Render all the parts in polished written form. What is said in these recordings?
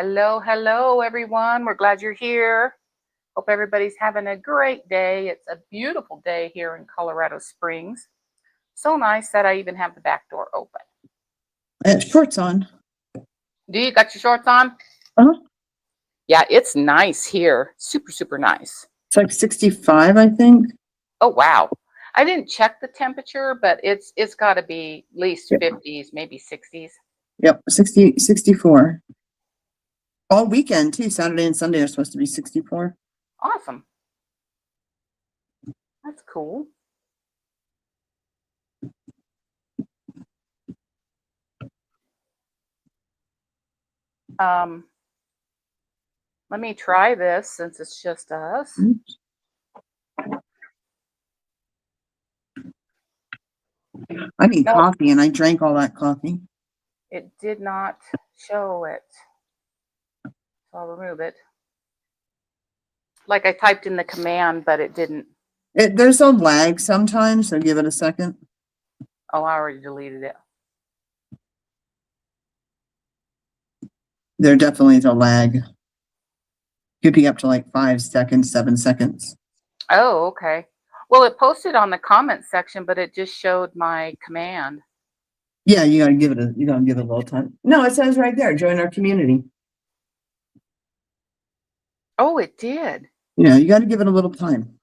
Hello, hello, everyone. We're glad you're here. Hope everybody's having a great day. It's a beautiful day here in Colorado Springs. So nice that I even have the back door open. I have shorts on. Do you got your shorts on? Uh-huh. Yeah, it's nice here. Super, super nice. It's like 65, I think. Oh, wow. I didn't check the temperature, but it's got to be at least Yep. 50s, maybe 60s. Yep, 64. All weekend, too. Saturday and Sunday are supposed to be 64. Awesome. That's cool. Let me try this since it's just us. I need coffee, and I drank all that coffee. It did not show it. So I'll remove it. Like I typed in the command, but it didn't. There's a lag sometimes, so give it a second. Oh, I already deleted it. There definitely is a lag. Could be up to like 5 seconds, 7 seconds. Oh, okay. Well, it posted on the comment section, but it just showed my command. Yeah, you gotta give it a little time. No, it says right there, join our community. Oh, it did. Yeah, you gotta give it a little time.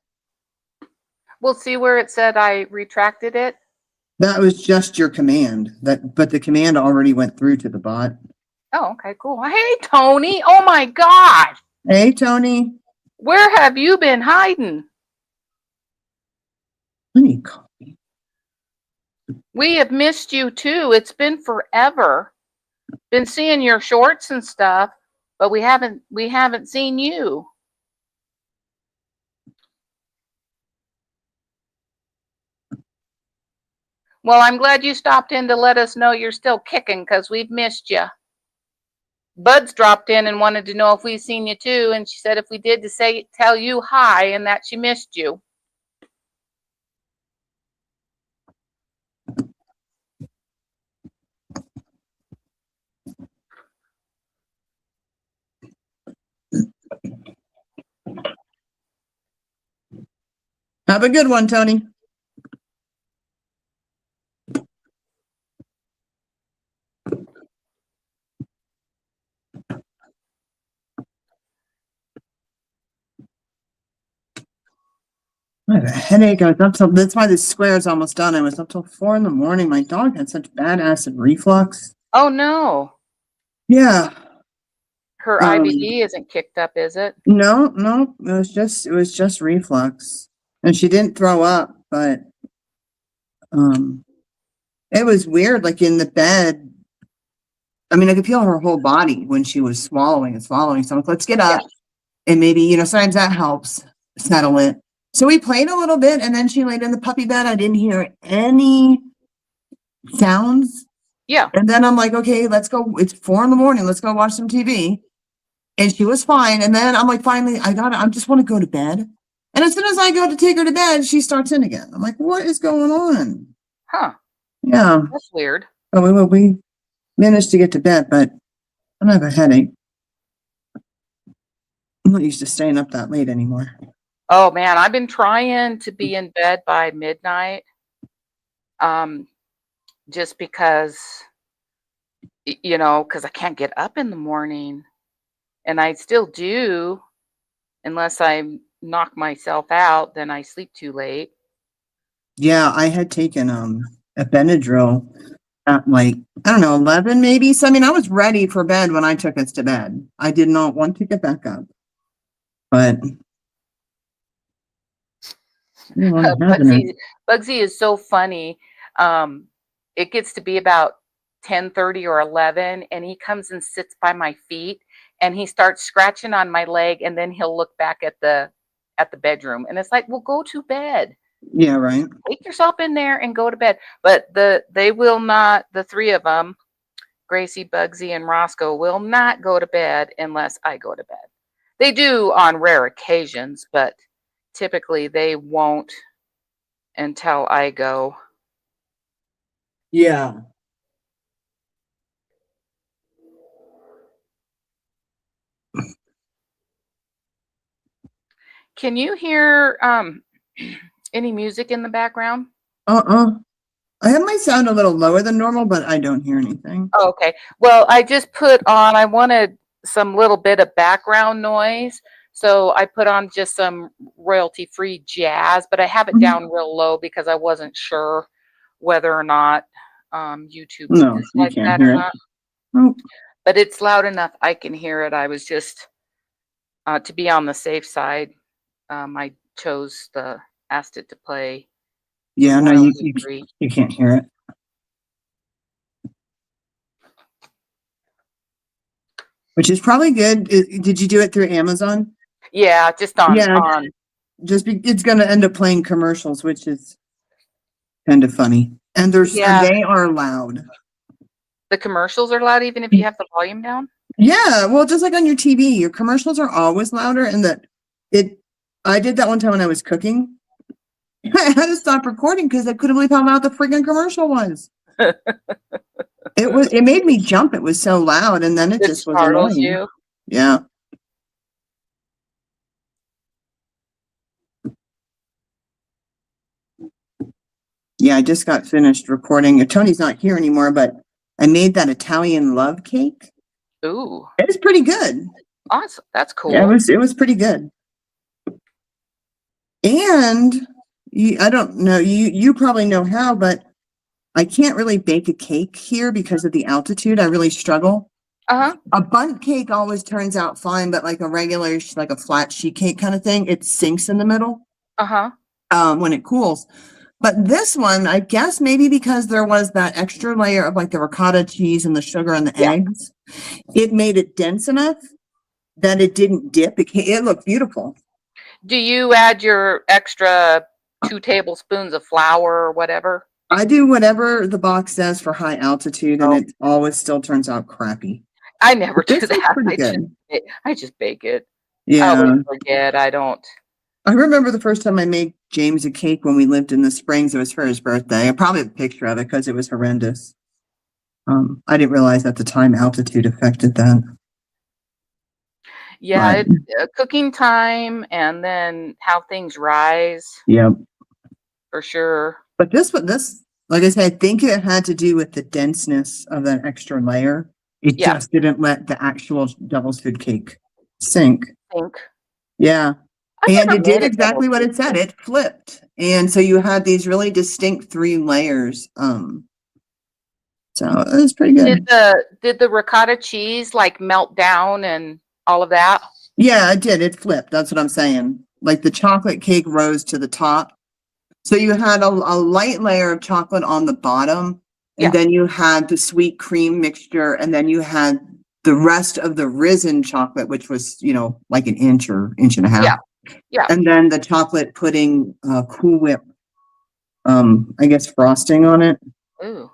We'll see where it said I retracted it. That was just your command. But the command already went through to the bot. Oh, okay, cool. Hey, Tony. Oh my God. Hey, Tony. Where have you been hiding? I need coffee. We have missed you too. It's been forever. Been seeing your shorts and stuff, but we haven't seen you. Well, I'm glad you stopped in to let us know you're still kicking because we've missed you. Bud's dropped in and wanted to know if we've seen you too, and she said if we did to tell you hi and that she missed you. Have a good one, Tony. I have a headache. I was up till, that's why this square is almost done. I was up till 4 in the morning. My dog had such bad acid reflux. Oh no. Yeah. Her IBD isn't kicked up, is it? No. It was just reflux. And she didn't throw up, but it was weird, like in the bed. I mean, I could feel her whole body when she was swallowing and swallowing. So I'm like, let's get up. Yeah. And maybe, sometimes that helps settle it. So we played a little bit, and then she laid in the puppy bed. I didn't hear any sounds. Yeah. And then I'm like, okay, let's go. It's 4 in the morning. Let's go watch some TV. And she was fine. And then I'm like, finally, I just want to go to bed. And as soon as I go to take her to bed, she starts in again. I'm like, what is going on? Huh. Yeah. That's weird. Oh, we managed to get to bed, but I don't have a headache. I'm not used to staying up that late anymore. Oh man, I've been trying to be in bed by midnight. Just because, because I can't get up in the morning. And I still do, unless I knock myself out, then I sleep too late. Yeah, I had taken a Benadryl at like, I don't know, 11 maybe. So I mean, I was ready for bed when I took us to bed. I did not want to get back up. But Bugsy is so funny. It gets to be about 10:30 or 11, and he comes and sits by my feet, and he starts scratching on my leg, and then he'll look back at the bedroom, and it's like, well, go to bed. Yeah, right. Take yourself in there and go to bed. But they will not. The three of them, Gracie, Bugsy, and Roscoe, will not go to bed unless I go to bed. They do on rare occasions, but typically they won't until I go. Yeah. Can you hear any music in the background? I have my sound a little lower than normal, but I don't hear anything. Oh, okay. Well, I just put on, I wanted some little bit of background noise. So I put on just some royalty-free jazz, but I have it down real low because I wasn't sure whether or not YouTube would No, you dislike can't that hear or it. not. Oh, But it's loud enough I can hear it. I was just to be on the safe side. I asked it to play yeah, no, royalty free. you can't hear it. Which is probably good. Did you do it through Amazon? Yeah, just on Yeah, it's going to end up playing commercials, which is kind of funny. And they are loud. The commercials are loud even if you have the volume down? Yeah, well, just like on your TV, your commercials are always louder, and I did that one time when I was cooking. I had to stop recording because I couldn't believe how loud the freaking commercial was. It made me jump. It was so loud, and then it just was startles annoying. you. Yeah. Yeah, I just got finished recording. Tony's not here anymore, but I made that Italian love cake. Ooh, It was pretty good. awesome. That's cool. Yeah, it was pretty good. And I don't know, you probably know how, but I can't really bake a cake here because of the altitude. I really struggle. Uh-huh. A bundt cake always turns out fine, but like a regular, like a flat sheet cake kind of thing, it sinks in the middle. Uh-huh. When it cools. But this one, I guess maybe because there was that extra layer of like the ricotta cheese and the sugar and the eggs, it made it dense enough that it didn't dip. It looked beautiful. Do you add your extra 2 tablespoons of flour or whatever? I do whatever the box says for high altitude, and it always still turns out crappy. I never do This is that. pretty good. I just bake it. I Yeah. always forget. I don't. I remember the first time I made James a cake when we lived in the Springs. It was for his birthday. I probably have a picture of it because it was horrendous. I didn't realize at the time altitude affected that. Yeah, cooking time and then how things rise. Yep. For sure. But this, like I said, I think it had to do with the denseness of that extra layer. It just didn't let the actual devil's food cake sink. Yeah. And it did exactly what it said. It flipped. And so you had these really distinct 3 layers. So it was pretty good. Did the ricotta cheese like melt down and all of that? Yeah, it did. It flipped. That's what I'm saying. Like the chocolate cake rose to the top. So you had a light layer of chocolate on the bottom, and then you had the sweet cream mixture, and then you had the rest of the risen chocolate, which was, like an inch or inch and a half. Yeah. And then the chocolate pudding, Cool Whip, I guess frosting on it. Ooh.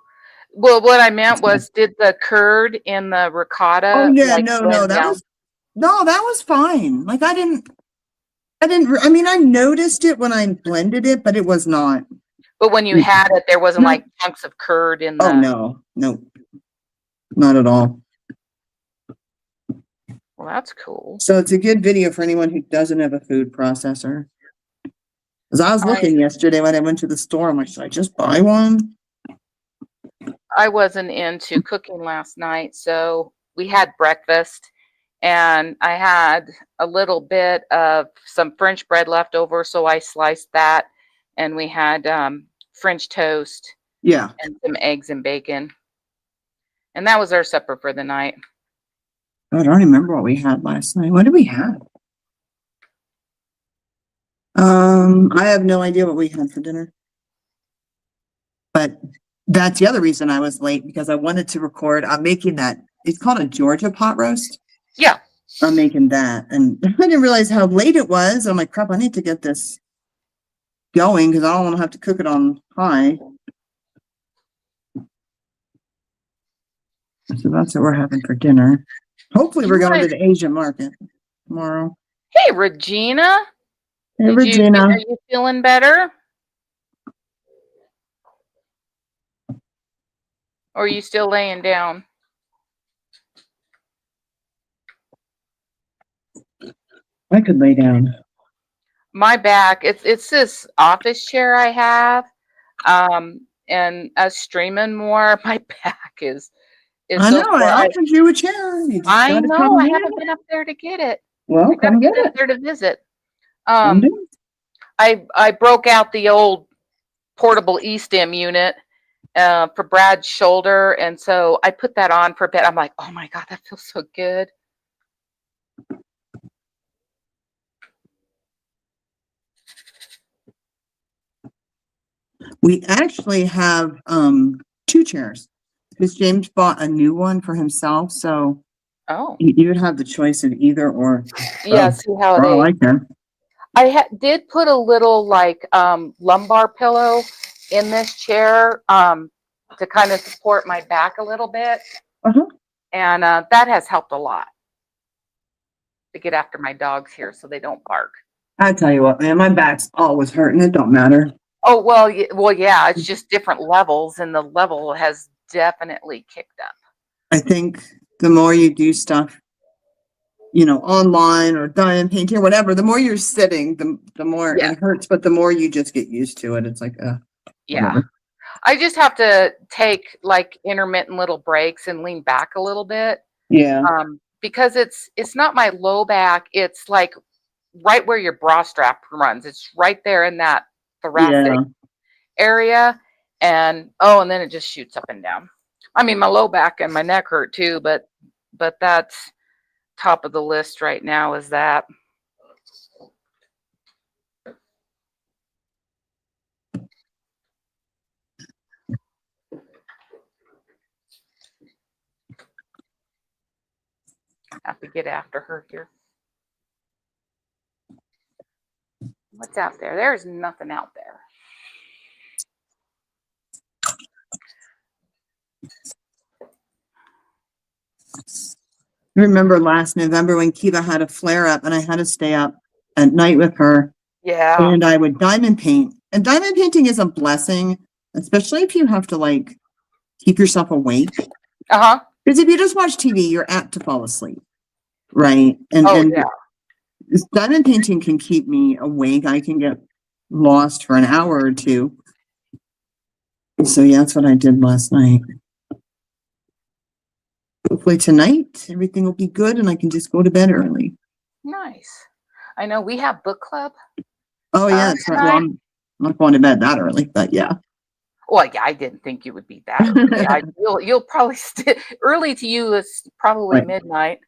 Well, what I meant was, did the curd in the ricotta? Oh yeah, that was fine. Like I noticed it when I blended it, but it was not. But when you had it, there wasn't like chunks of curd in the. Oh no, not at all. Well, that's cool. So it's a good video for anyone who doesn't have a food processor. Because I was looking yesterday when I went to the store, I'm like, should I just buy one? I wasn't into cooking last night, so we had breakfast, and I had a little bit of some French bread left over, so I sliced that, and we had French toast. Yeah. And some eggs and bacon. And that was our supper for the night. I don't remember what we had last night. What did we have? I have no idea what we had for dinner. But that's the other reason I was late, because I wanted to record. I'm making that. It's called a Georgia pot roast. Yeah. I'm making that. And I didn't realize how late it was. I'm like, crap, I need to get this going because I don't want to have to cook it on high. So that's what we're having for dinner. Hopefully we're going to the Asian market tomorrow. Hey, Regina. Hey, Regina. Are you feeling better? Or are you still laying down? I could lay down. my back, it's this office chair I have. And us streaming more, my back is I so know, I sore. offered you a chair. You just I gotta know come I get haven't it. been up there to get it. Well, I gotta come get get up it. there to visit. Come Um, do it. I broke out the old portable e-stim unit for Brad's shoulder, and so I put that on for a bit. I'm like, oh my god, that feels so good. We actually have two chairs because James bought a new one for himself, so Oh, you would have the choice of either or. yeah. Oh, See how we're all they. like that. I did put a little like lumbar pillow in this chair to kind of support my back a little bit, Uh-huh. and that has helped a lot to get after my dogs here so they don't bark. I tell you what, man, my back's always hurting. It don't matter. Oh well, well, yeah. It's just different levels, and the level has definitely kicked up. I think the more you do stuff, online or diamond painting or whatever, the more you're sitting, the more Yeah, it hurts, but the more you just get used to it. It's like, yeah. whatever. I just have to take like intermittent little breaks and lean back a little bit Yeah. because it's not my low back. It's like right where your bra strap runs. It's right there in that thoracic Yeah. area, and then it just shoots up and down. I mean, my low back and my neck hurt too, but that's top of the list right now is that. Have to get after her here. What's out there? There's nothing out there. Remember last November when Kiva had a flare up and I had to stay up at night with her Yeah. and I would diamond paint. And diamond painting is a blessing, especially if you have to like keep yourself awake. Uh-huh. Because if you just watch TV, you're apt to fall asleep. Right. And Oh yeah. diamond painting can keep me awake. I can get lost for an hour or two. So yeah, that's what I did last night. Hopefully tonight everything will be good and I can just go to bed early. Nice. I know we have book club. Oh yeah, it's right. Well, I'm not going to bed that early, but yeah. Well, yeah, I didn't think you would be that early. You'll probably early to you is probably Right. midnight.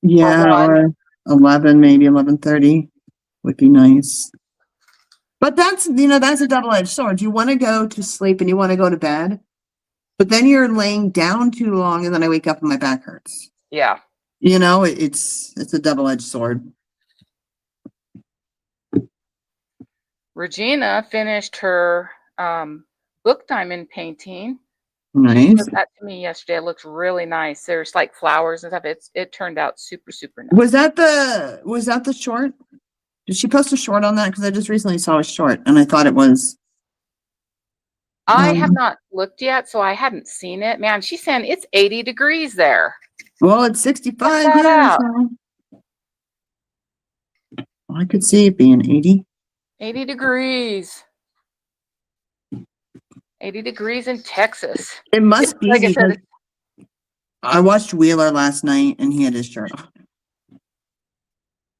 Yeah, or 11, maybe 11:30 would be nice. But that's a double-edged sword. You want to go to sleep and you want to go to bed, but then you're laying down too long and then I wake up and my back hurts. Yeah. It's a double-edged sword. Regina finished her book diamond painting. Nice. She showed that to me yesterday. It looks really nice. There's like flowers and stuff. It turned out super, super nice. Was that the short? Did she post a short on that? Because I just recently saw a short and I thought it was. I have not looked yet, so I hadn't seen it. Man, she's saying it's 80 degrees there. Well, it's 65 Check that here, out. so I could see it being 80. 80 degrees. 80 degrees in Texas. It must be like I because said, I watched Wheeler last night and he had his shirt on.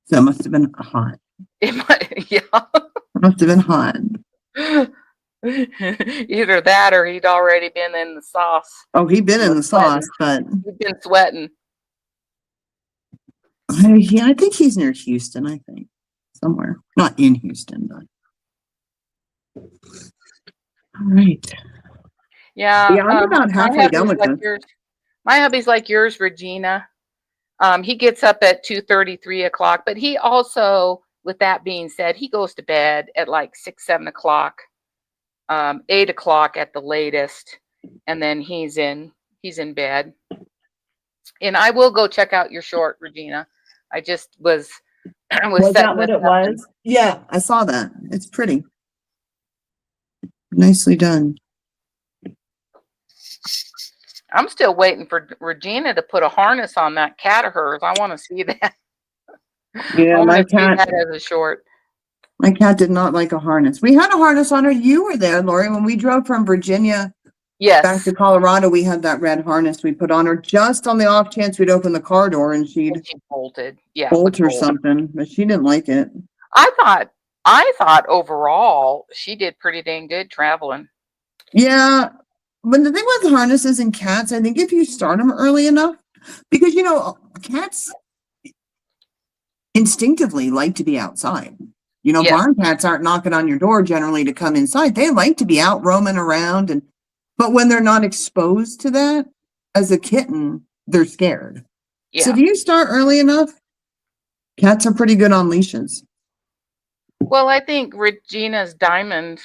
So it must have been hot. it might, yeah. It must have been hot. Either that or he'd already been in the sauce. Oh, he'd been in the sauce, but He'd been sweating. yeah, I think he's near Houston, I think. Somewhere. Not in Houston, but. All right. Yeah. Yeah, I'm about halfway done with this. My hubby's like yours, Regina. He gets up at 2:30, 3 o'clock, but he also, with that being said, he goes to bed at like 6, 7 o'clock, 8 o'clock at the latest, and then he's in bed. And I will go check out your short, Regina. I just was that what it was? Yeah, I saw that. It's pretty. Nicely done. I'm still waiting for Regina to put a harness on that cat of hers. I want to see that. Yeah, my cat that as a short. My cat did not like a harness. We had a harness on her. You were there, Lori, when we drove from Virginia back Yes. to Colorado. We had that red harness we put on her just on the off chance we'd open the car door and she'd She bolted. Yeah. bolt or bolt. something, but she didn't like it. I thought overall she did pretty dang good traveling. Yeah. But the thing with harnesses and cats, I think if you start them early enough, because, you know, cats instinctively like to be outside. You know, Yes. barn cats aren't knocking on your door generally to come inside. They like to be out roaming around, but when they're not exposed to that as a kitten, they're scared. Yeah. So if you start early enough, cats are pretty good on leashes. Well, I think Regina's diamond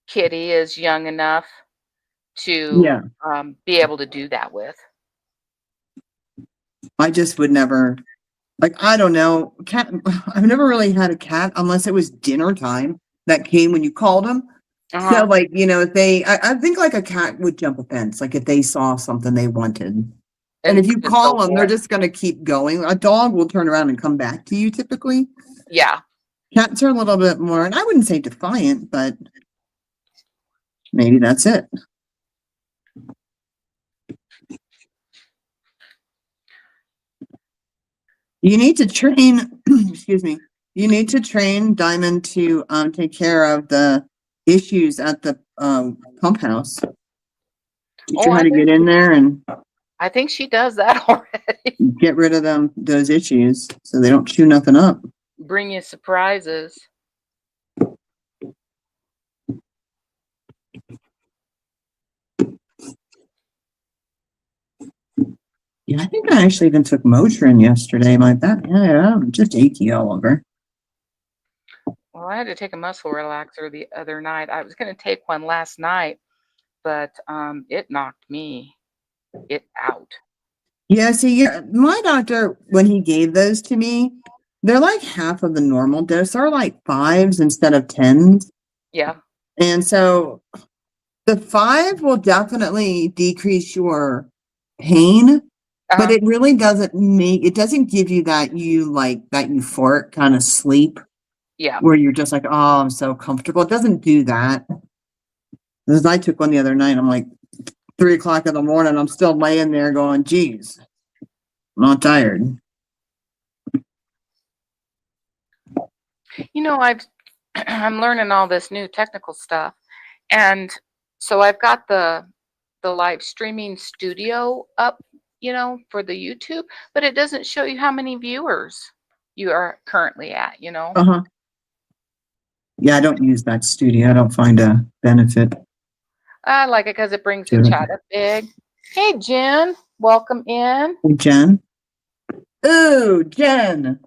kitty is young enough to be able to do that with. I just would never, like, I don't know, cat. I've never really had a cat unless it was dinner time that came when you called them. So, like, you know, if I think like a cat would jump a fence, like if they saw something they wanted. And if you just call go them, they're just going to keep going. A dog will turn around and come back to you typically. Yeah. Cats are a little bit more, and I wouldn't say defiant, but maybe that's it. You need to train, excuse me, you need to train Diamond to take care of the issues at the pump house. Teach her how to get in there and I think she does that already. get rid of those issues so they don't chew nothing up. Bring you surprises. Yeah, I think I actually even took Motrin yesterday. My back, yeah, just achy all over. Well, I had to take a muscle relaxer the other night. I was going to take one last night, but it knocked me out. Yeah, see, my doctor, when he gave those to me, they're like half of the normal dose. They're like 5s instead of 10s. Yeah. And so the 5 will definitely decrease your pain, but it really doesn't give you that euphoric kind of sleep. Yeah. Where you're just like, oh, I'm so comfortable. It doesn't do that. Because I took one the other night. I'm like 3 o'clock in the morning. I'm still laying there going, geez, I'm not tired. You know, I'm learning all this new technical stuff. And so I've got the live streaming studio up, you know, for the YouTube, but it doesn't show you how many viewers you are currently at, you know. Uh-huh. Yeah, I don't use that studio. I don't find a benefit. I like it because it brings the chat up big. Hey, Jen, welcome in. Hey, Jen. Ooh, Jen.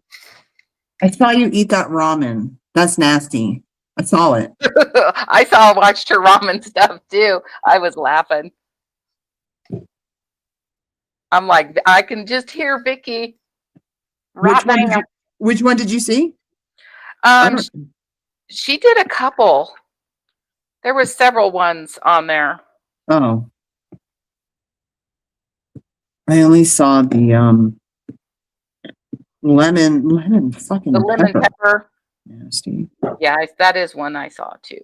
I saw you eat that ramen. That's nasty. I saw it. I watched her ramen stuff too. I was laughing. I'm like, I can just hear Vicky. Which one did you see? She did a couple. There was several ones on there. Oh. I only saw the lemon fucking the lemon pepper. Nasty. Yeah, that is one I saw too.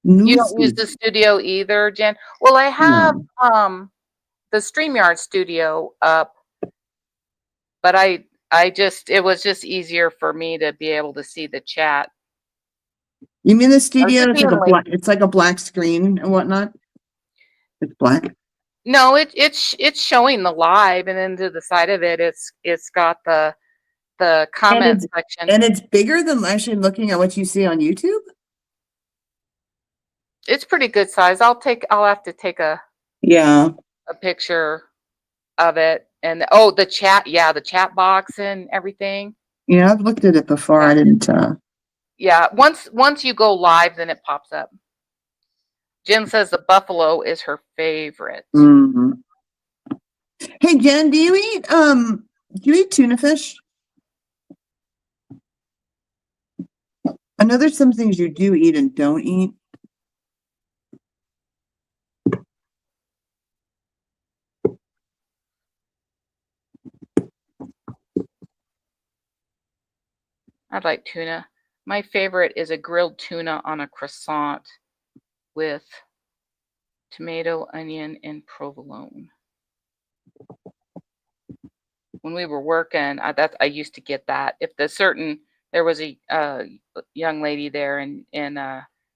You don't use the studio either, Jen? Well, I have the StreamYard studio up, but it was just easier for me to be able to see the chat. You mean the studio it's like a black screen and whatnot? It's black? No, it's showing the live, and then to the side of it it's got the comment section. And it's bigger than actually looking at what you see on YouTube? It's pretty good size. I'll have to take a picture of it. And the chat, the chat box and everything. Yeah, I've looked at it before. I didn't Yeah, once you go live, then it pops up. Jen says the buffalo is her favorite. Mm-hmm. Hey Jen, do you eat tuna fish? I know there's some things you do eat and don't eat. I'd like tuna. My favorite is a grilled tuna on a croissant with tomato, onion, and provolone. When we were working, I used to get that. If there was a young lady there, and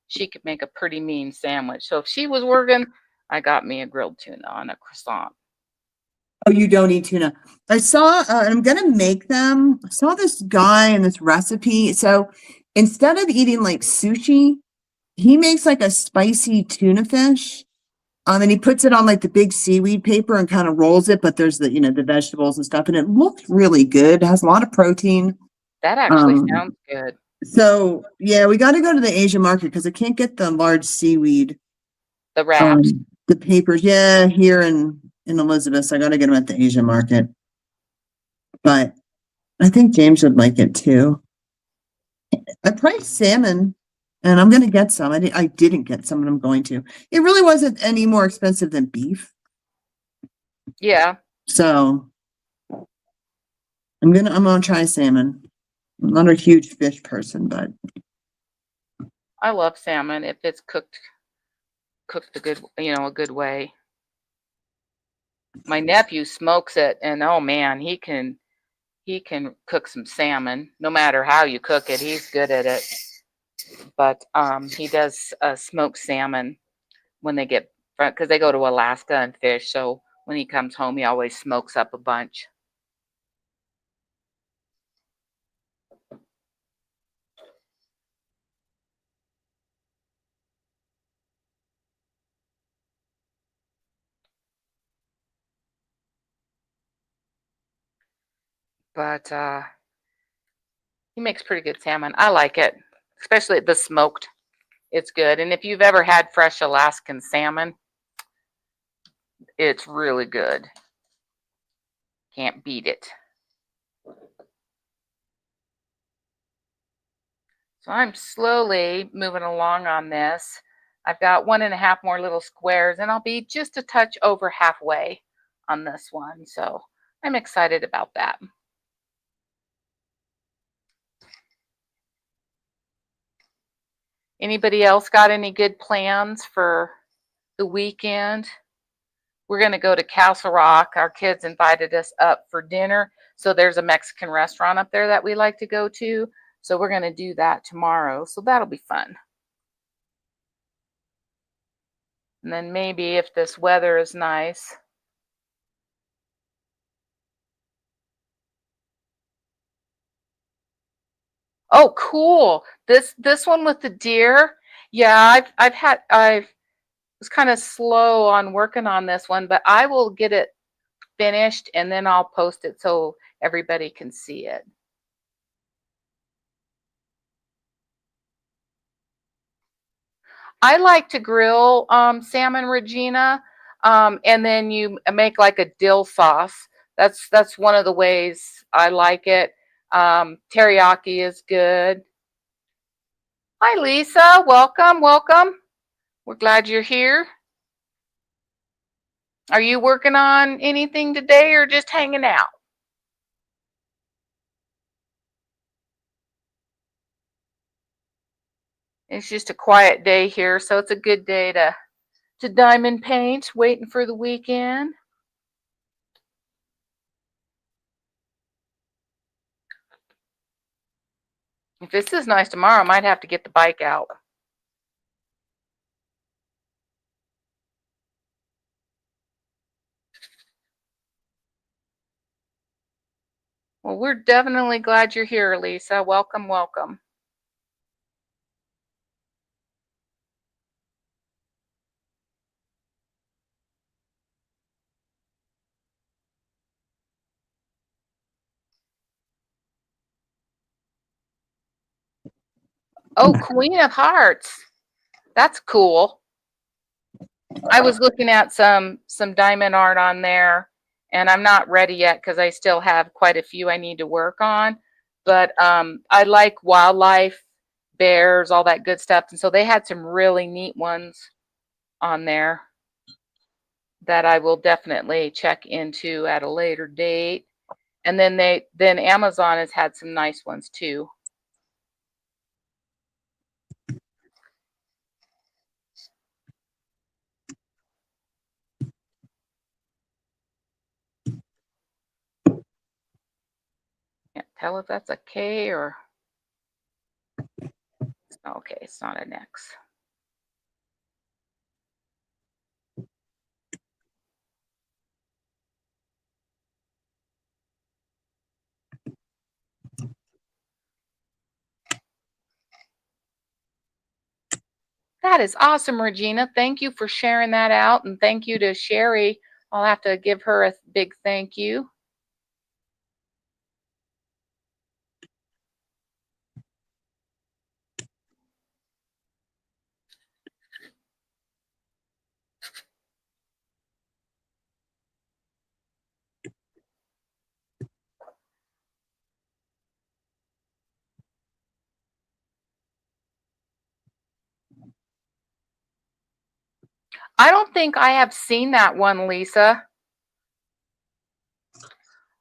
she could make a pretty mean sandwich. So if she was working, I got me a grilled tuna on a croissant. Oh, you don't eat tuna. I saw, and I'm gonna make them. I saw this guy in this recipe. So instead of eating like sushi, he makes like a spicy tuna fish. And he puts it on like the big seaweed paper and kind of rolls it, but there's the vegetables and stuff, and it looks really good. It has a lot of protein. That actually sounds good. So yeah, we got to go to the Asian market because I can't get the large seaweed. The wraps. The papers, yeah, here in Elizabeth. So I got to get them at the Asian market. But I think James would like it too. I priced salmon, and I'm going to get some. I didn't get some, and I'm going to. It really wasn't any more expensive than beef. Yeah. So I'm gonna try salmon. I'm not a huge fish person, but I love salmon if it's cooked a good way. My nephew smokes it, and oh man, he can cook some salmon. No matter how you cook it, he's good at it. But he does smoked salmon when they get, because they go to Alaska and fish. So when he comes home, he always smokes up a bunch. But he makes pretty good salmon. I like it, especially the smoked. It's good. And if you've ever had fresh Alaskan salmon, it's really good. Can't beat it. So I'm slowly moving along on this. I've got 1.5 more little squares, and I'll be just a touch over halfway on this one. So I'm excited about that. Anybody else got any good plans for the weekend? We're going to go to Castle Rock. Our kids invited us up for dinner. So there's a Mexican restaurant up there that we like to go to. So we're going to do that tomorrow. So that'll be fun. And then maybe if this weather is nice. Oh, cool. This one with the deer. Yeah, I was kind of slow on working on this one, but I will get it finished and then I'll post it so everybody can see it. I like to grill salmon, Regina, and then you make like a dill sauce. That's one of the ways I like it. Teriyaki is good. Hi, Lisa. Welcome, welcome. We're glad you're here. Are you working on anything today or just hanging out? It's just a quiet day here, so it's a good day to diamond paint, waiting for the weekend. If this is nice tomorrow, I might have to get the bike out. Well, we're definitely glad you're here, Lisa. Welcome, welcome. Oh, Queen of Hearts. That's cool. I was looking at some diamond art on there, and I'm not ready yet because I still have quite a few I need to work on. But I like wildlife, bears, all that good stuff. And so they had some really neat ones on there that I will definitely check into at a later date. And then Amazon has had some nice ones too. tell if that's a K or... Okay, it's not an X. That is awesome, Regina. Thank you for sharing that out, and thank you to Sherry. I'll have to give her a big thank you. I don't think I have seen that one, Lisa.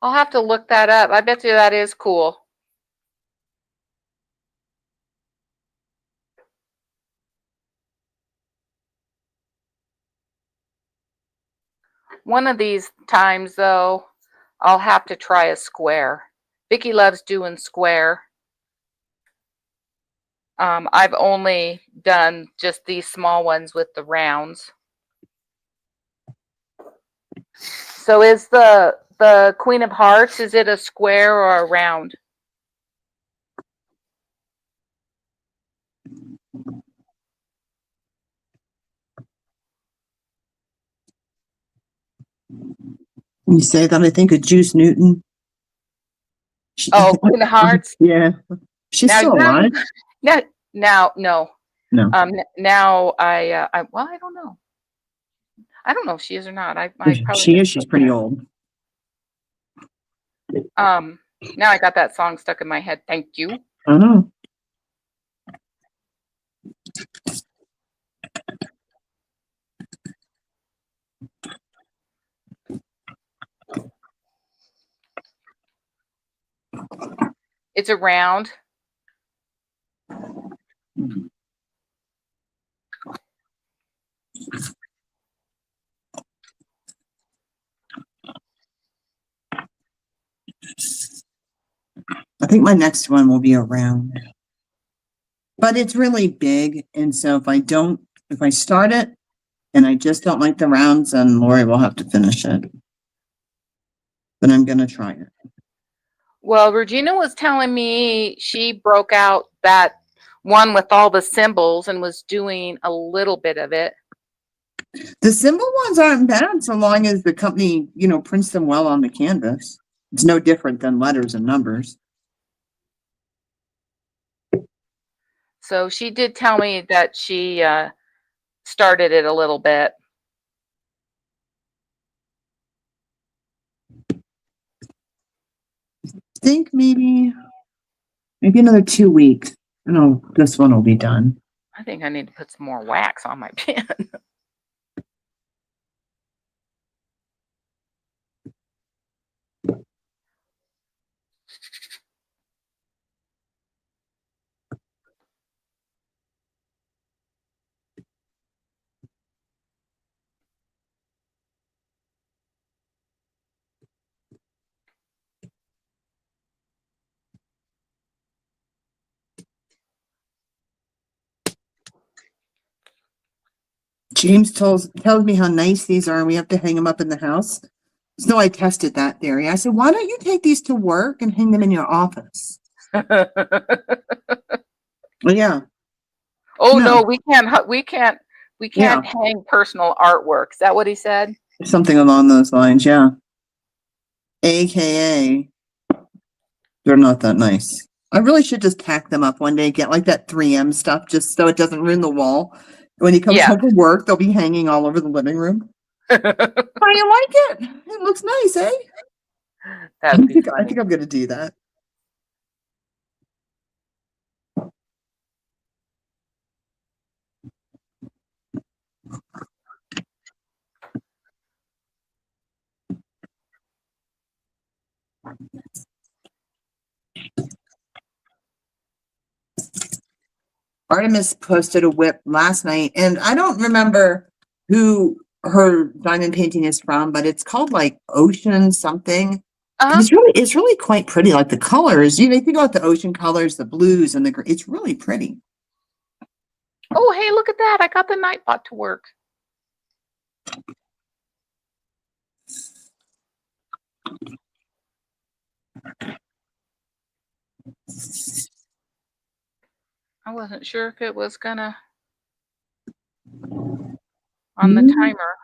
I'll have to look that up. I bet you that is cool. One of these times, though, I'll have to try a square. Vicki loves doing square. I've only done just these small ones with the rounds. So is the Queen of Hearts, is it a square or a round? You say that, I think of Juice Newton. Oh, Queen of Hearts? Yeah. She's now, still alive. No. No. Now I well, I don't know. I don't know if she is or not. I probably she is. She's pretty old. Now I got that song stuck in my head. Thank you. I know. It's a round. I think my next one will be a round. But it's really big, and so if I start it and I just don't like the rounds, then Lori will have to finish it. But I'm gonna try it. Well, Regina was telling me she broke out that one with all the symbols and was doing a little bit of it. The symbol ones aren't bad so long as the company, prints them well on the canvas. It's no different than letters and numbers. So she did tell me that she started it a little bit. I think maybe another 2 weeks. I know this one will be done. I think I need to put some more wax on my pen. James tells me how nice these are and we have to hang them up in the house. So I tested that theory. I said, why don't you take these to work and hang them in your office? Well, yeah. Oh no, we can't hang personal artwork. Is that what he said? Something along those lines, yeah. AKA, they're not that nice. I really should just tack them up one day, get like that 3M stuff, just so it doesn't ruin the wall. When he comes home from work, they'll be hanging all over the living room. How do you like it? It looks nice, eh? I think I'm going to do that. Artemis posted a WIP last night, and I don't remember who her diamond painting is from, but it's called like Ocean something. Uh-huh. It's really quite pretty. Like the colors, you think about the ocean colors, the blues and it's really pretty. Oh, hey, look at that. I got the Nightbot to work. I wasn't sure if it was gonna on the timer.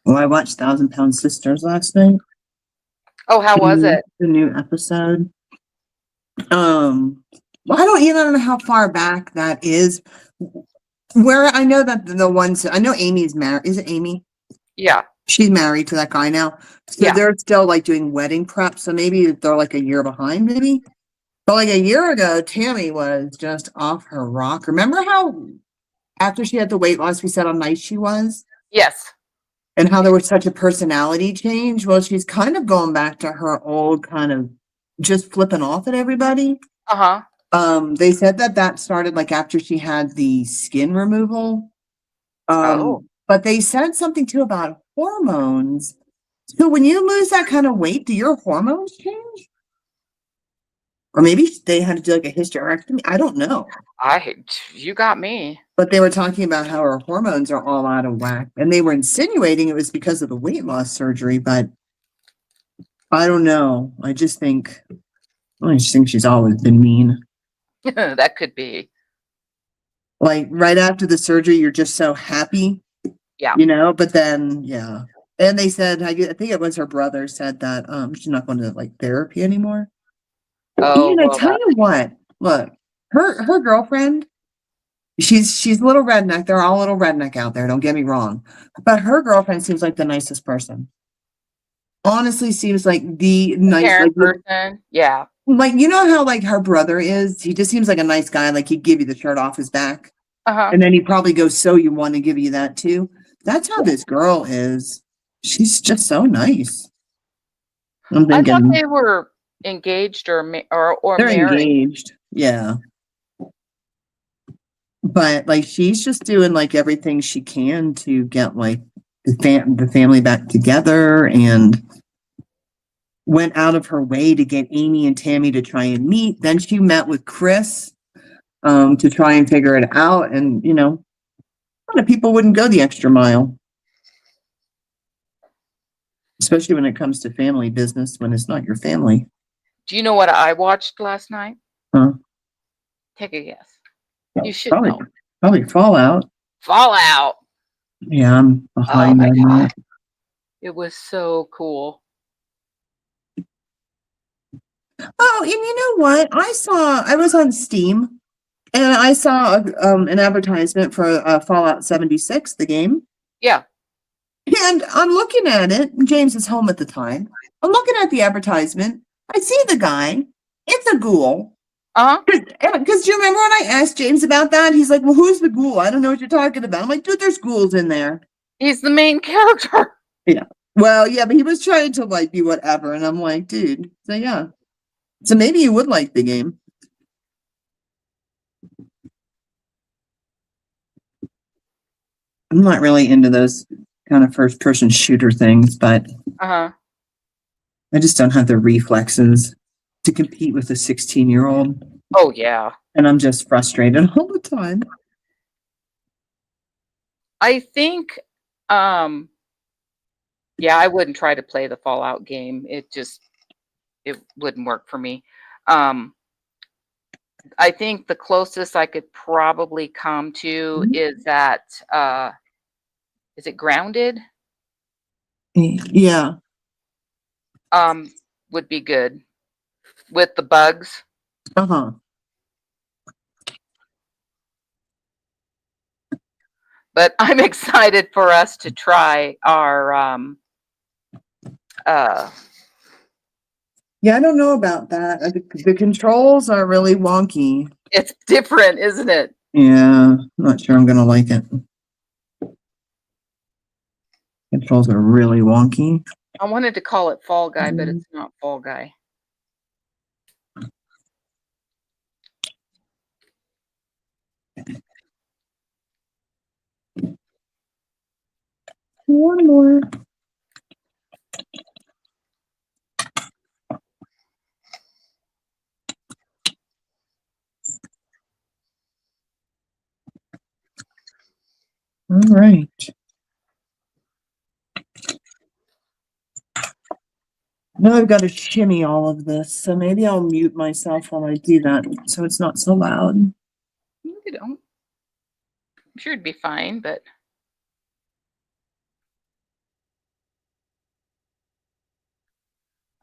Well, I watched Thousand Pound Sisters last night. Oh, how was it? The new episode. Well, I don't even know how far back that is. Where I know that the ones I know Amy's married. Is it Amy? Yeah. She's married to that guy now. So Yeah. they're still like doing wedding prep. So maybe they're like a year behind, maybe. But like a year ago, Tammy was just off her rock. Remember how after she had the weight loss, we said how nice she was? Yes. And how there was such a personality change? Well, she's kind of going back to her old kind of just flipping off at everybody. Uh-huh. They said that started like after she had the skin removal. But they said something too about hormones. So when you lose that kind of weight, do your hormones change? Or maybe they had to do like a hysterectomy. I don't know. You got me. But they were talking about how her hormones are all out of whack. And they were insinuating it was because of the weight loss surgery, but I don't know. I just think she's always been mean. That could be. Like right after the surgery, you're just so happy. Yeah. But then, yeah. And they said, I think it was her brother said that she's not going to like therapy anymore. Oh, And I tell you what, look, her girlfriend, she's a little redneck. They're all a little redneck out there. Don't get me wrong. But her girlfriend seems like the nicest person. Honestly, seems like the nice person. Yeah. Like, how like her brother is? He just seems like a nice guy. Like he'd give you the shirt off his back. Uh-huh. And then he'd probably go sew you one and give you that too. That's how this girl is. She's just so nice. I'm thinking, I thought they were engaged or they're married. Engaged. Yeah. But like she's just doing like everything she can to get like the family back together, and went out of her way to get Amy and Tammy to try and meet. Then she met with Chris to try and figure it out. And, a lot of people wouldn't go the extra mile. Especially when it comes to family business, when it's not your family. Do you know what I watched last night? Huh? Take a guess. You should know. Probably Fallout. Fallout. Yeah, I'm behind on that. It was so cool. Oh, and you know what? I was on Steam and I saw an advertisement for Fallout 76, the game. Yeah. And I'm looking at it. James is home at the time. I'm looking at the advertisement. I see the guy. It's a ghoul. Uh-huh. Because do you remember when I asked James about that? He's like, well, who's the ghoul? I don't know what you're talking about. I'm like, dude, there's ghouls in there. He's the main character. Yeah. Well, yeah, but he was trying to like be whatever. And I'm like, dude. So yeah. So maybe you would like the game. I'm not really into those kind of first person shooter things, but Uh-huh. I just don't have the reflexes to compete with a 16-year-old. Oh, yeah. And I'm just frustrated all the time. I think, yeah, I wouldn't try to play the Fallout game. It wouldn't work for me. I think the closest I could probably come to is that, is it Grounded? Yeah. Would be good with the bugs. Uh-huh. But I'm excited for us to try our Yeah, I don't know about that. The controls are really wonky. it's different, isn't it? Yeah, I'm not sure I'm gonna like it. Controls are really wonky. I wanted to call it Fall Guy, but it's not Fall Guy. One more. All right. Now I've got to shimmy all of this, so maybe I'll mute myself while I do that so it's not so loud. You know, I'm sure it'd be fine, but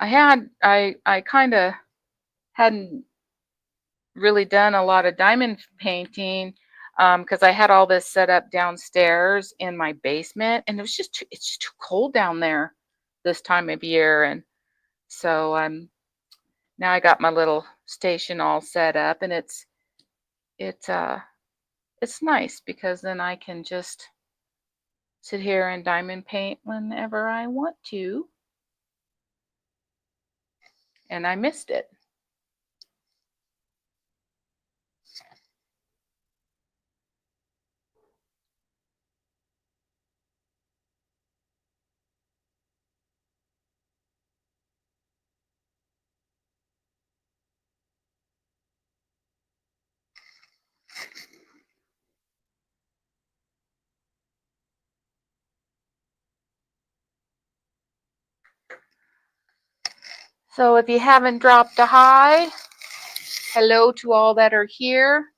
I kind of hadn't really done a lot of diamond painting because I had all this set up downstairs in my basement, and it's just too cold down there this time of year, and so now I got my little station all set up, and it's nice because then I can just sit here and diamond paint whenever I want to, and I missed it. So if you haven't dropped a hi, hello to all that are here.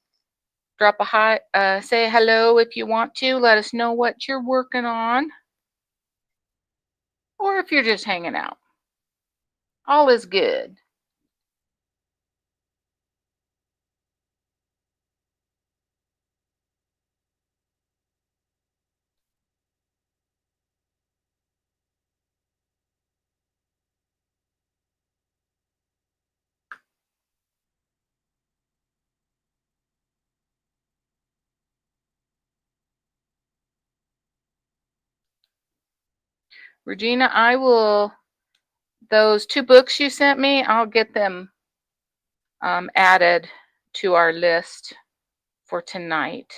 Drop a hi, say hello if you want to. Let us know what you're working on. Or if you're just hanging out. All is good. Regina, I will, those 2 books you sent me, I'll get them added to our list for tonight.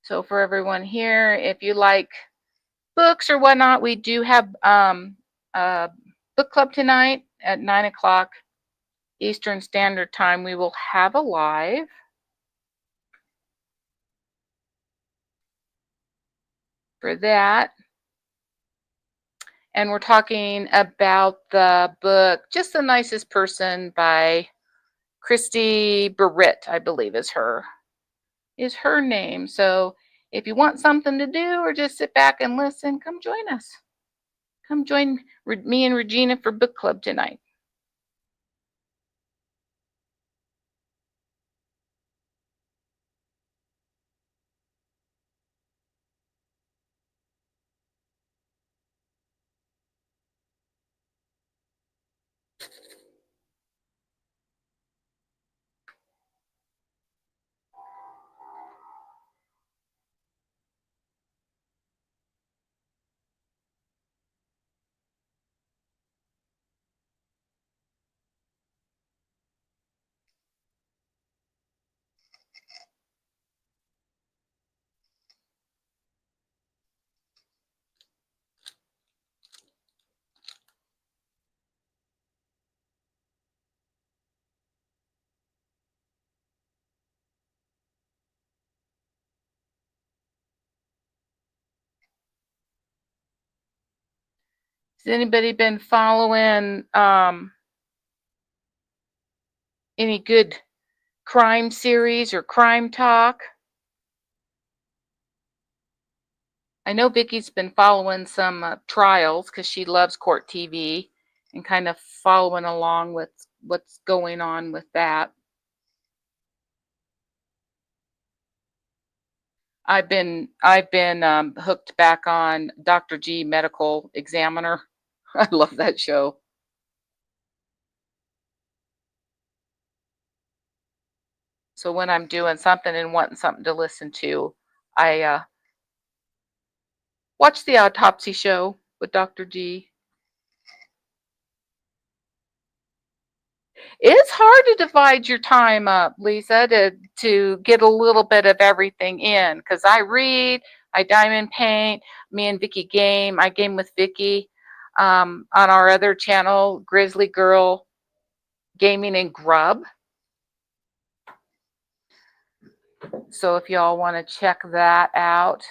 So for everyone here, if you like books or whatnot, we do have a book club tonight at 9 o'clock Eastern Standard Time. We will have a live. For that. And we're talking about the book Just the Nicest Person by Christy Barrett, I believe is her name. So if you want something to do or just sit back and listen, come join us. Come join me and Regina for book club tonight. Has anybody been following any good crime series or crime talk? I know Vicky's been following some trials because she loves court TV and kind of following along with what's going on with that. I've been hooked back on Dr. G Medical Examiner. I love that show. So when I'm doing something and wanting something to listen to, I watch the autopsy show with Dr. G. It's hard to divide your time up, Lisa, to get a little bit of everything in, because I read, I diamond paint, me and Vicky game. I game with Vicky on our other channel, Grizzly Girl Gaming and Grub. So if y'all want to check that out.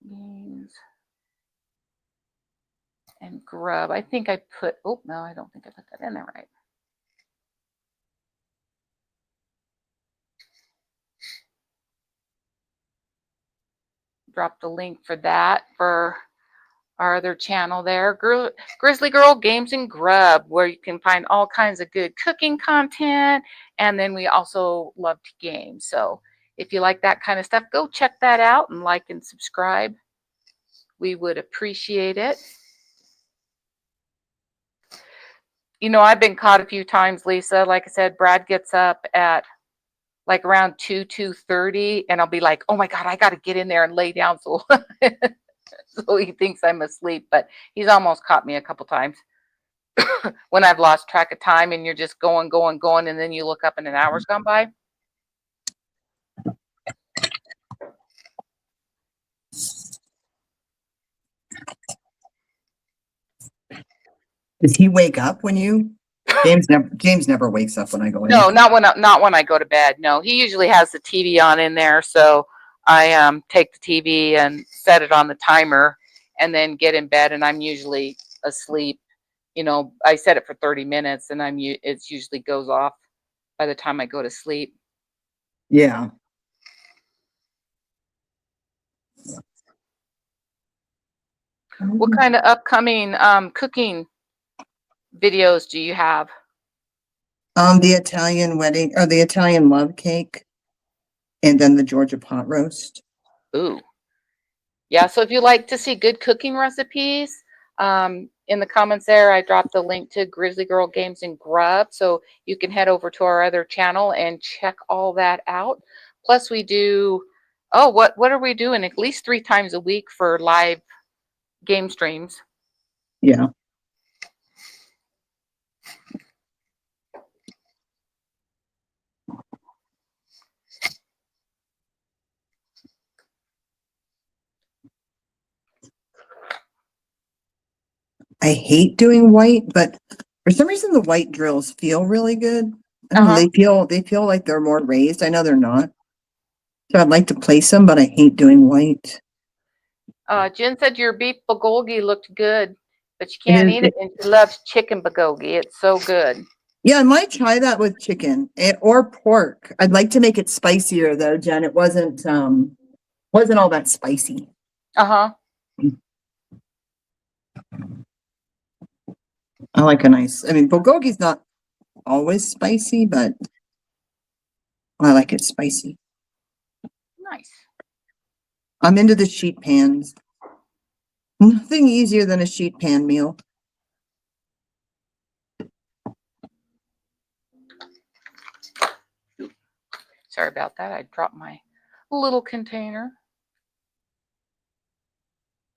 Games and Grub. I think I put, oh, no, I don't think I put that in there right. Drop the link for that for our other channel there, Grizzly Girl Games and Grub, where you can find all kinds of good cooking content. And then we also love to game. So if you like that kind of stuff, go check that out and like and subscribe. We would appreciate it. You know, I've been caught a few times, Lisa. Like I said, Brad gets up at like around 2:30, and I'll be like, oh my God, I got to get in there and lay down so so he thinks I'm asleep. But he's almost caught me a couple times when I've lost track of time and you're just going, and then you look up and an hour's gone by. Does he wake up when you? James never wakes up when I go in. No, not when I go to bed. No, he usually has the TV on in there, so I take the TV and set it on the timer, and then get in bed, and I'm usually asleep. You know, I set it for 30 minutes, and it usually goes off by the time I go to sleep. Yeah. What kind of upcoming cooking videos do you have? The Italian wedding, or the Italian love cake, and then the Georgia pot roast. Ooh. Yeah, so if you like to see good cooking recipes, in the comments there, I dropped the link to Grizzly Girl Games and Grub, so you can head over to our other channel and check all that out. Plus we do, oh, what are we doing? At least 3 times a week for live game streams. Yeah. I hate doing white, but for some reason the white drills feel really good. I don't know, they feel like they're more raised. I know they're not. So I'd like to place them, but I hate doing white. Jen said your beef bulgogi looked good, but you can't eat it, and she loves chicken bulgogi. It's so good. Yeah, I might try that with chicken or pork. I'd like to make it spicier though, Jen. It wasn't all that spicy. Uh-huh. I like a nice, I mean, bulgogi's not always spicy, but I like it spicy. Nice. I'm into the sheet pans. Nothing easier than a sheet pan meal. Sorry about that. I dropped my little container.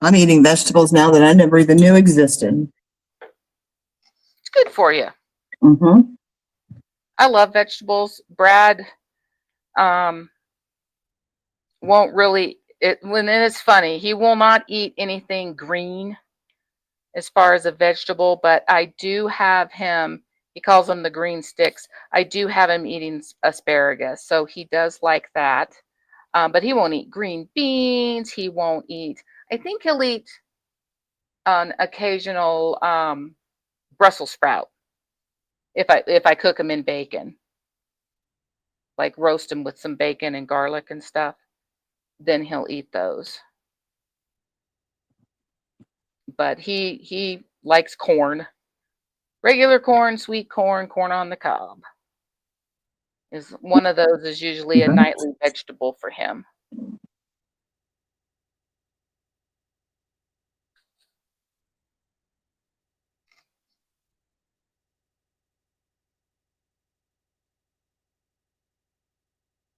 I'm eating vegetables now that I never even knew existed. It's good for you. Mm-hmm. I love vegetables. Brad won't really, when it's funny, he will not eat anything green as far as a vegetable, but I do have him He calls them the green sticks. I do have him eating asparagus, so he does like that. But he won't eat green beans. He won't eat. I think he'll eat an occasional Brussels sprout if I cook them in bacon, like roast them with some bacon and garlic and stuff. Then he'll eat those. But he likes corn, regular corn, sweet corn, corn on the cob. Is one of those is usually a nightly vegetable for him.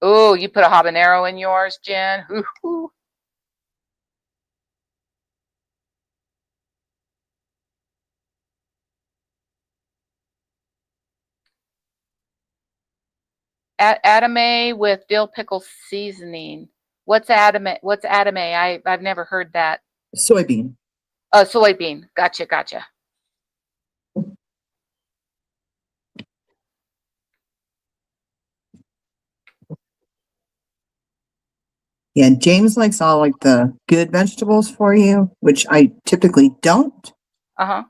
Oh, you put a habanero in yours, Jen? Ooh. Adame with dill pickle seasoning. What's adame? What's adame? I've never heard that. Soybean. Soybean. Gotcha. Yeah, James likes all like the good vegetables for you, which I typically don't. Uh-huh.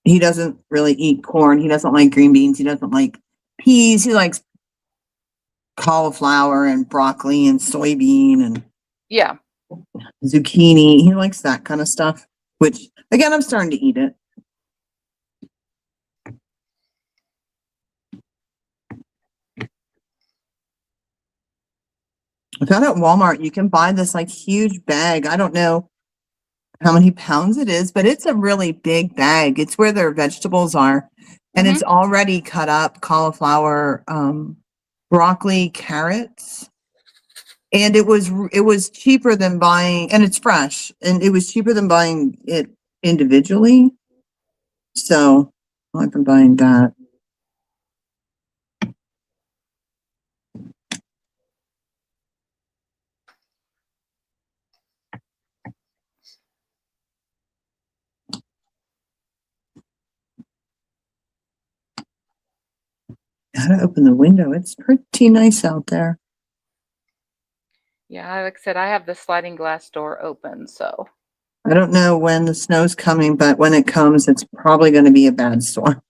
He doesn't really eat corn. He doesn't like green beans. He doesn't like peas. He likes cauliflower and broccoli and soybean and Yeah. zucchini. He likes that kind of stuff, which again, I'm starting to eat it. I found out at Walmart you can buy this like huge bag. I don't know how many pounds it is, but it's a really big bag. It's where their vegetables are, and it's already cut up: cauliflower, broccoli, carrots. And it was cheaper than buying, and it's fresh, and it was cheaper than buying it individually. So I've been buying that. Gotta open the window. It's pretty nice out there. Yeah, like I said, I have the sliding glass door open, so. I don't know when the snow's coming, but when it comes, it's probably going to be a bad storm.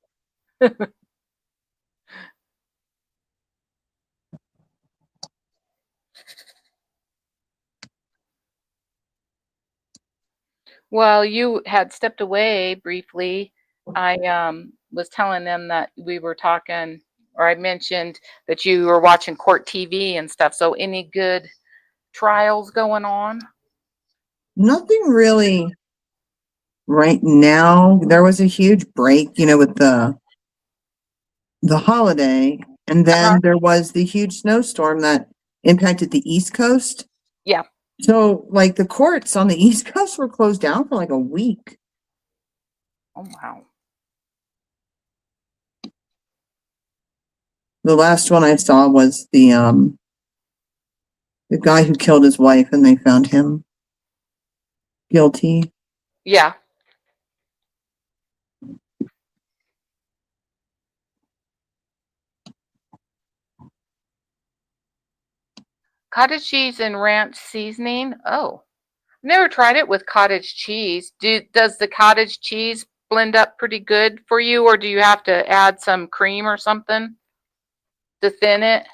Well, you had stepped away briefly. I was telling them that we were talking, or I mentioned that you were watching court TV and stuff. So any good trials going on? Nothing really right now. There was a huge break, with the holiday, and then there was the huge snowstorm that impacted the East Coast. Yeah. So, like, the courts on the East Coast were closed down for like a week. Oh, wow. The last one I saw was the guy who killed his wife, and they found him guilty. Yeah. Cottage cheese and ranch seasoning. Oh, never tried it with cottage cheese. Does the cottage cheese blend up pretty good for you, or do you have to add some cream or something to thin it?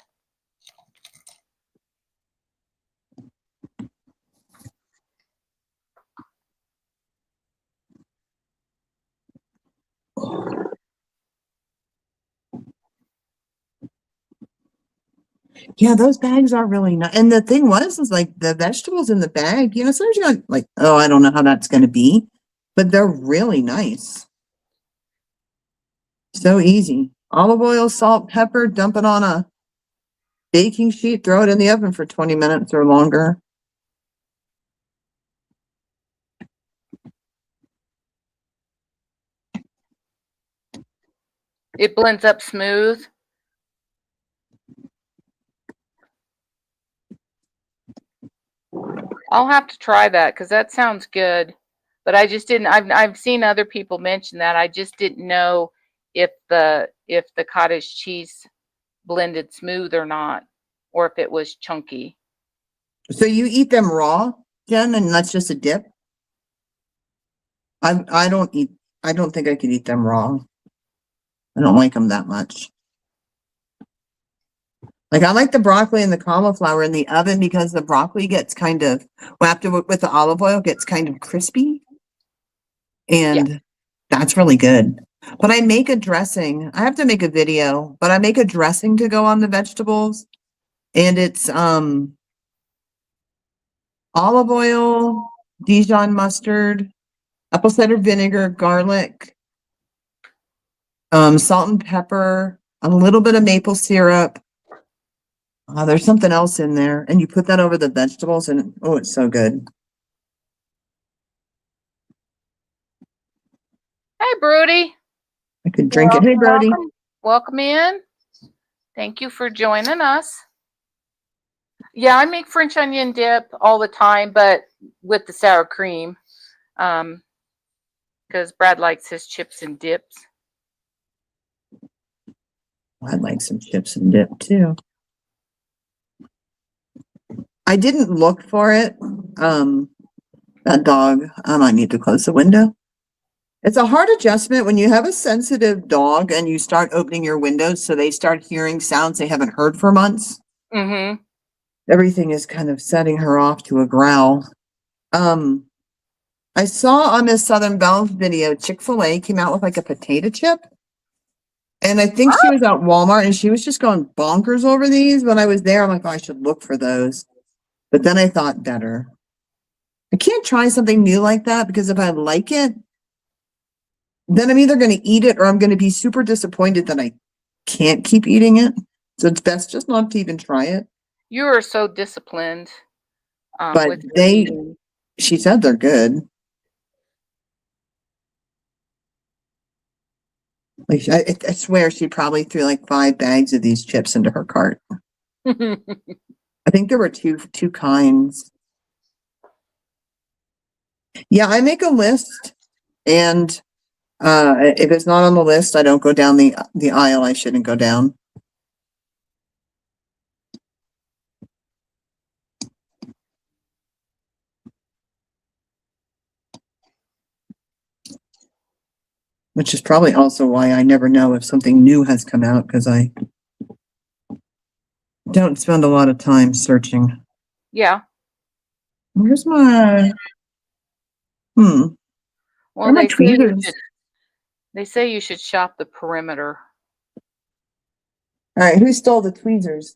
Yeah, those bags are really nice. And the thing is like the vegetables in the bag, sometimes you're like, oh, I don't know how that's going to be, but they're really nice. So easy. Olive oil, salt, pepper, dump it on a baking sheet, throw it in the oven for 20 minutes or longer. It blends up smooth. I'll have to try that because that sounds good. But I just didn't. I've seen other people mention that. I just didn't know if if the cottage cheese blended smooth or not, or if it was chunky. So you eat them raw, Jen, and that's just a dip? I don't think I could eat them raw. I don't like them that much. Like I like the broccoli and the cauliflower in the oven because the broccoli gets kind of, well, after with the olive oil, gets kind of crispy. And that's really good. But I make a dressing. I have to make a video, but I make a dressing to go on the vegetables. And it's olive oil, Dijon mustard, apple cider vinegar, garlic, salt and pepper, a little bit of maple syrup. There's something else in there, and you put that over the vegetables, and oh, it's so good. Hey, Brody. I could drink it. Hey, Brody. Welcome in. Thank you for joining us. Yeah, I make French onion dip all the time, but with the sour cream, because Brad likes his chips and dips. I'd like some chips and dip too. I didn't look for it. That dog, I might need to close the window. It's a hard adjustment when you have a sensitive dog and you start opening your windows so they start hearing sounds they haven't heard for months. Mm-hmm. Everything is kind of setting her off to a growl. I saw on Miss Southern Belle's video, Chick-fil-A came out with like a potato chip. And I think she was at Walmart and she was just going bonkers over these. When I was there, I'm like, oh, I should look for those. But then I thought better. I can't try something new like that because if I like it, then I'm either going to eat it or I'm going to be super disappointed that I can't keep eating it. So it's best just not to even try it. You are so disciplined. But she said they're good. Like I swear she probably threw like 5 bags of these chips into her cart. I think there were two kinds. Yeah, I make a list, and if it's not on the list, I don't go down the aisle I shouldn't go down. Which is probably also why I never know if something new has come out, because I don't spend a lot of time searching. Yeah. Where's my Well, my tweezers? They say you should shop the perimeter. All right, who stole the tweezers?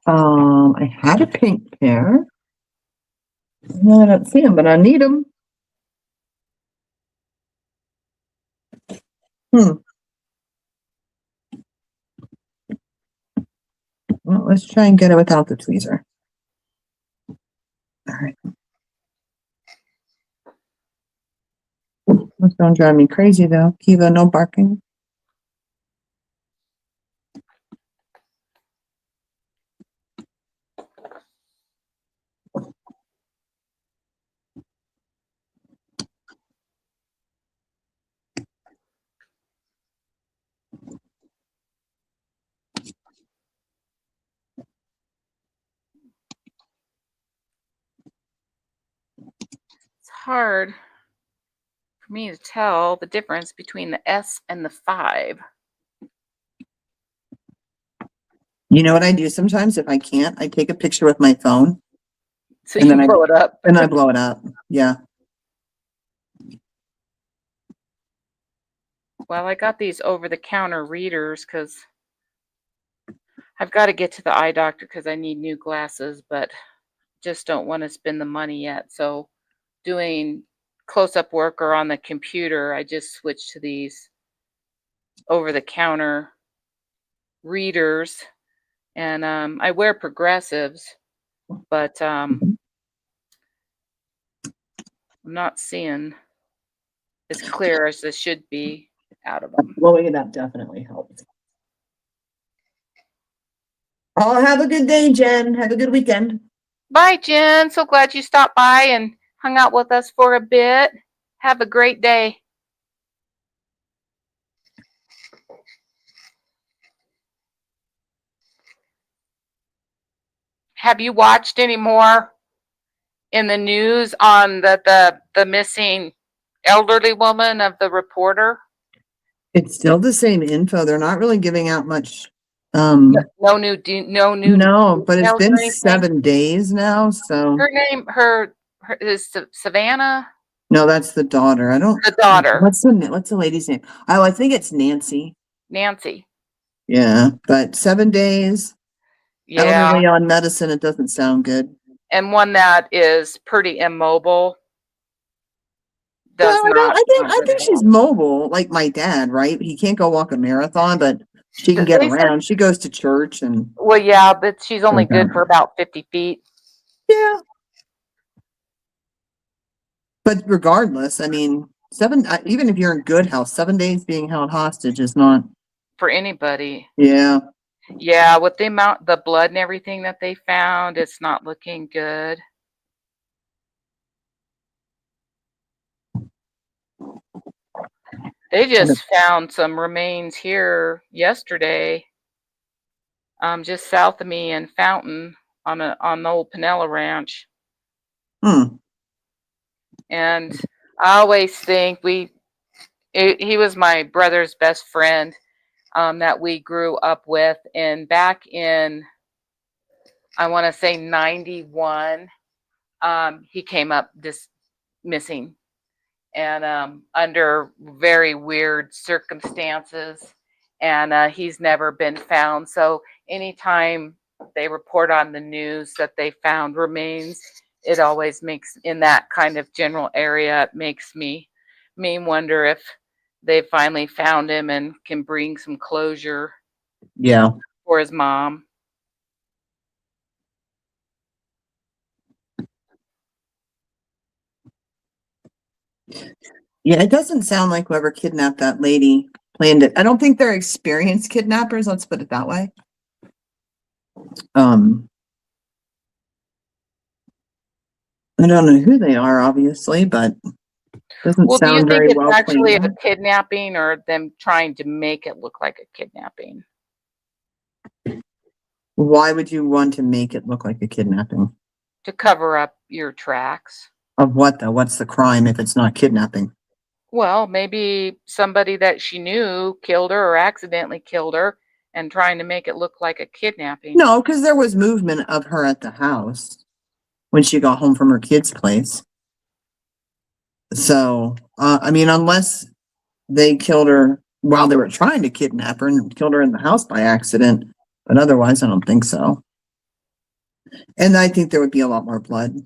I had a pink pair. No, I don't see them, but I need them. Well, let's try and get it without the tweezer. All right. That's don't drive me crazy though. Kiva, no barking. It's hard for me to tell the difference between the S and the 5. You know what I do sometimes if I can't? I take a picture with my phone. So and you blow it up. And I blow it up. Yeah. Well, I got these over-the-counter readers because I've got to get to the eye doctor because I need new glasses, but just don't want to spend the money yet. So doing close-up work or on the computer, I just switched to these over-the-counter readers. And I wear progressives, but I'm not seeing as clear as this should be out of them. Blowing it up definitely helps. Oh, have a good day, Jen. Have a good weekend. Bye, Jen. So glad you stopped by and hung out with us for a bit. Have a great day. Have you watched any more in the news on the missing elderly woman of the reporter? It's still the same info. They're not really giving out much. No new No, but it's details been or anything? 7 days now. So Her name, her is Savannah, no, that's the daughter. I don't. the daughter, What's the lady's name? Oh, I think it's Nancy. Nancy. Yeah, but 7 days. Yeah, Elderly on medicine. It doesn't sound good. and one that is pretty immobile. Well, Does not I sound good think at she's all. mobile, like my dad, right? He can't go walk a marathon, but she can get They said, around. She goes to church and well, yeah, but she's only like that. good for about 50 feet. Yeah. But regardless, I mean, even if you're in good health, 7 days being held hostage is not. For anybody. Yeah. Yeah, with the amount, the blood and everything that they found, it's not looking good. They just found some remains here yesterday, just south of me in Fountain on the old Pinella Ranch. Hmm. And I always think he was my brother's best friend, that we grew up with, and back in, I want to say 91, he came up missing, and under very weird circumstances, and he's never been found. So anytime they report on the news that they found remains, it always makes, in that kind of general area, it makes me wonder if they finally found him and can bring some closure Yeah. for his mom. Yeah, it doesn't sound like whoever kidnapped that lady planned it. I don't think they're experienced kidnappers, let's put it that way. I don't know who they are, obviously, but doesn't Well, do you sound think very it's well actually a planned. kidnapping, or them trying to make it look like a kidnapping? Why would you want to make it look like a kidnapping? To cover up your tracks. Of what though? What's the crime if it's not kidnapping? Well, maybe somebody that she knew killed her or accidentally killed her, and trying to make it look like a kidnapping. No, because there was movement of her at the house when she got home from her kid's place. So, I mean, unless they killed her while they were trying to kidnap her and killed her in the house by accident, but otherwise, I don't think so. And I think there would be a lot more blood.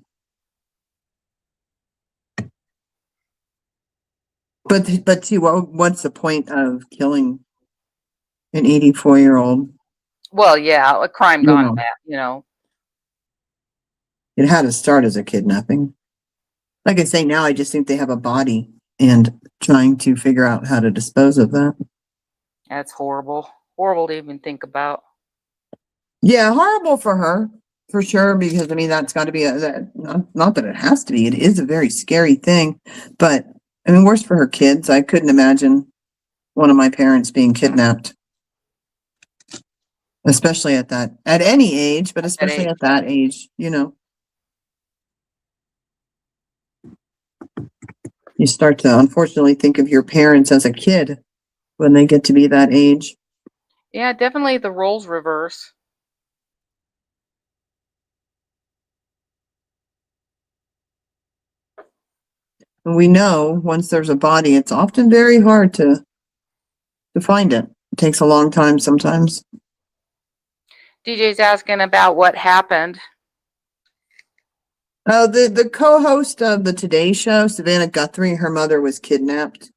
But see, what's the point of killing an 84-year-old? Well, yeah, a crime You gone know, bad, it had to start as a kidnapping. Like I say, now I just think they have a body and trying to figure out how to dispose of that. That's horrible. Horrible to even think about. Yeah, horrible for her, for sure, because I mean, that's got to be not that it has to be, it is a very scary thing, but I mean, worse for her kids. I couldn't imagine one of my parents being kidnapped, especially at any age, but especially at that age, you start to unfortunately think of your parents as a kid when they get to be that age. Yeah, definitely the roles reverse. And we know once there's a body, it's often very hard to find it. It takes a long time sometimes. DJ's asking about what happened. The co-host of the Today Show, Savannah Guthrie, her mother was kidnapped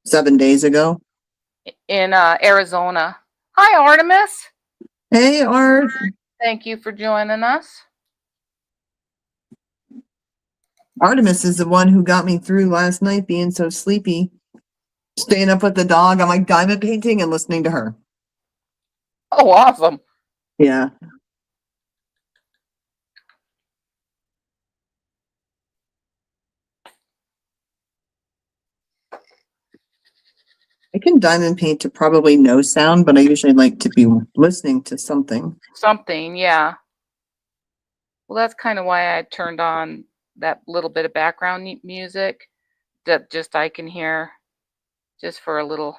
7 days ago. In Arizona. Hi, Artemis. Hey, Art. Thank you for joining us. Artemis is the one who got me through last night being so sleepy, staying up with the dog. I'm like diamond painting and listening to her. Oh, awesome. Yeah. I can diamond paint to probably no sound, but I usually like to be listening to something. Something, yeah. Well, that's kind of why I turned on that little bit of background music that just I can hear just for a little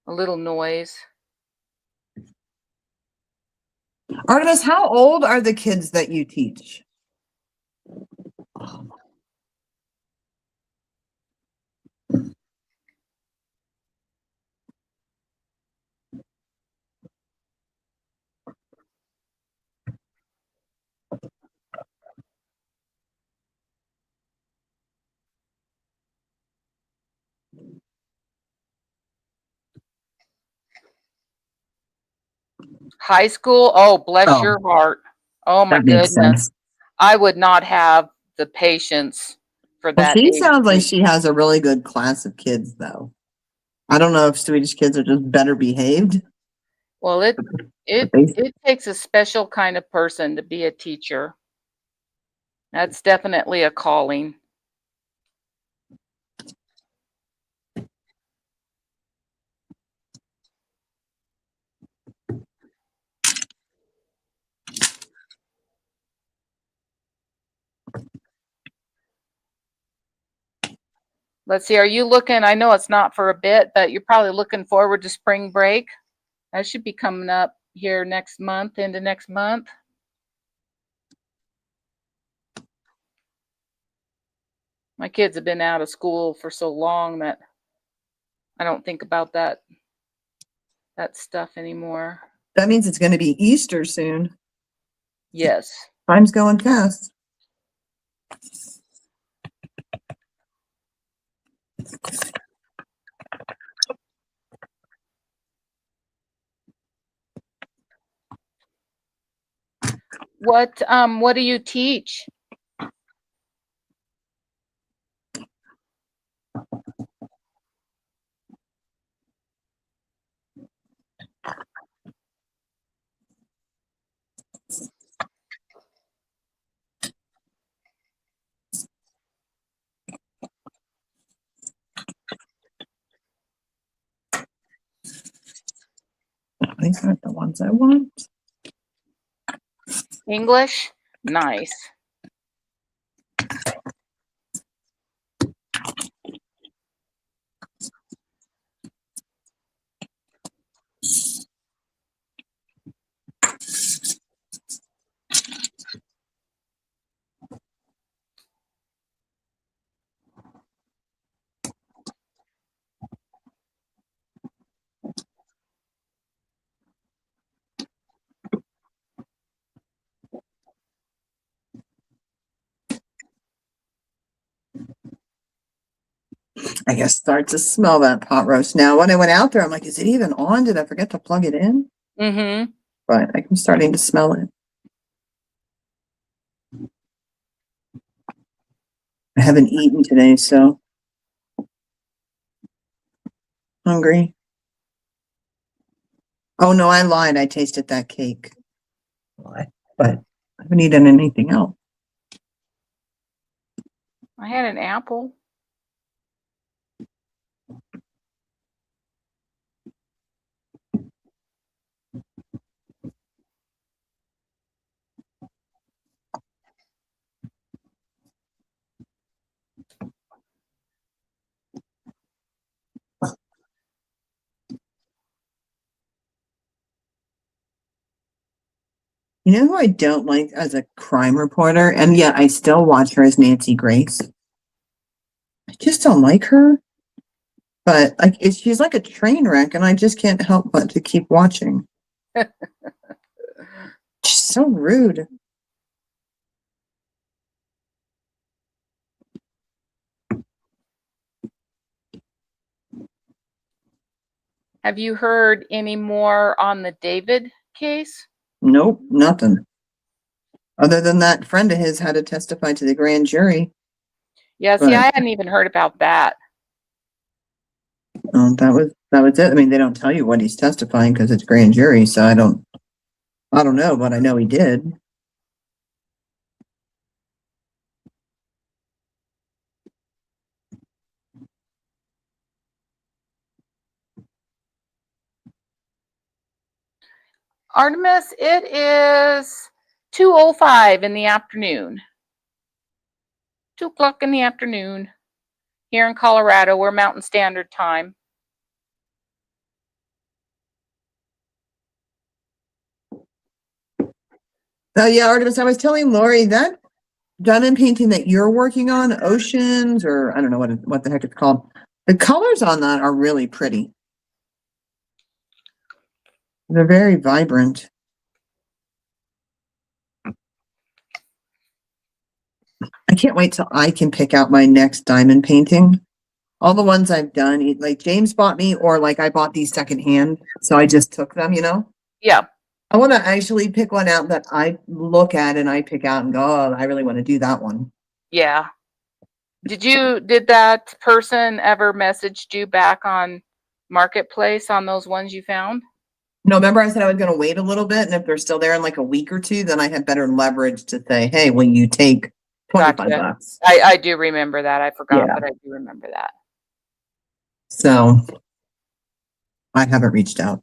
noise. Artemis, how old are the kids that you teach? High school? Oh, bless Oh, your heart. Oh my that makes goodness. sense. I would not have the patience for Well, that she age sounds like group. she has a really good class of kids, though. I don't know if Swedish kids are just better behaved. Well, But they, it takes a special kind of person to be a teacher. That's definitely a calling. Let's see, are you looking, I know it's not for a bit, but you're probably looking forward to spring break. That should be coming up here next month, into next month. My kids have been out of school for so long that I don't think about that stuff anymore. that means it's going to be Easter soon. Yes. Time's going fast. What do you teach? These aren't the ones I want. English? Nice. I guess start to smell that pot roast now. When I went out there, I'm like, is it even on? Did I forget to plug it in? Mm-hmm. But I'm starting to smell it. I haven't eaten today, so hungry. Oh no, I lied. I tasted that cake. But I haven't eaten anything else. I had an apple. You know who I don't like as a crime reporter, and yet I still watch her as Nancy Grace. I just don't like her. But like she's like a train wreck, and I just can't help but to keep watching. She's so rude. Have you heard any more on the David case? Nope, nothing. Other than that friend of his had to testify to the grand jury. Yeah, see, I hadn't even heard about that. That was it. I mean, they don't tell you what he's testifying because it's grand jury, so I don't know, but I know he did. Artemis, it is 2:05 in the afternoon. 2 o'clock in the afternoon. Here in Colorado, we're Mountain Standard Time. Oh yeah, Artemis, I was telling Lori that diamond painting that you're working on, Oceans, or I don't know what the heck it's called. The colors on that are really pretty. They're very vibrant. I can't wait till I can pick out my next diamond painting. All the ones I've done, like James bought me, or like I bought these secondhand, so I just took them, Yeah. I want to actually pick one out that I look at and I pick out and go, oh, I really want to do that one. Yeah. Did that person ever message you back on Marketplace on those ones you found? No, remember I said I was going to wait a little bit, and if they're still there in like a week or two, then I had better leverage to say, hey, will you take $25? Gotcha. I do remember that. I forgot, Yeah. but I do remember that. So I haven't reached out.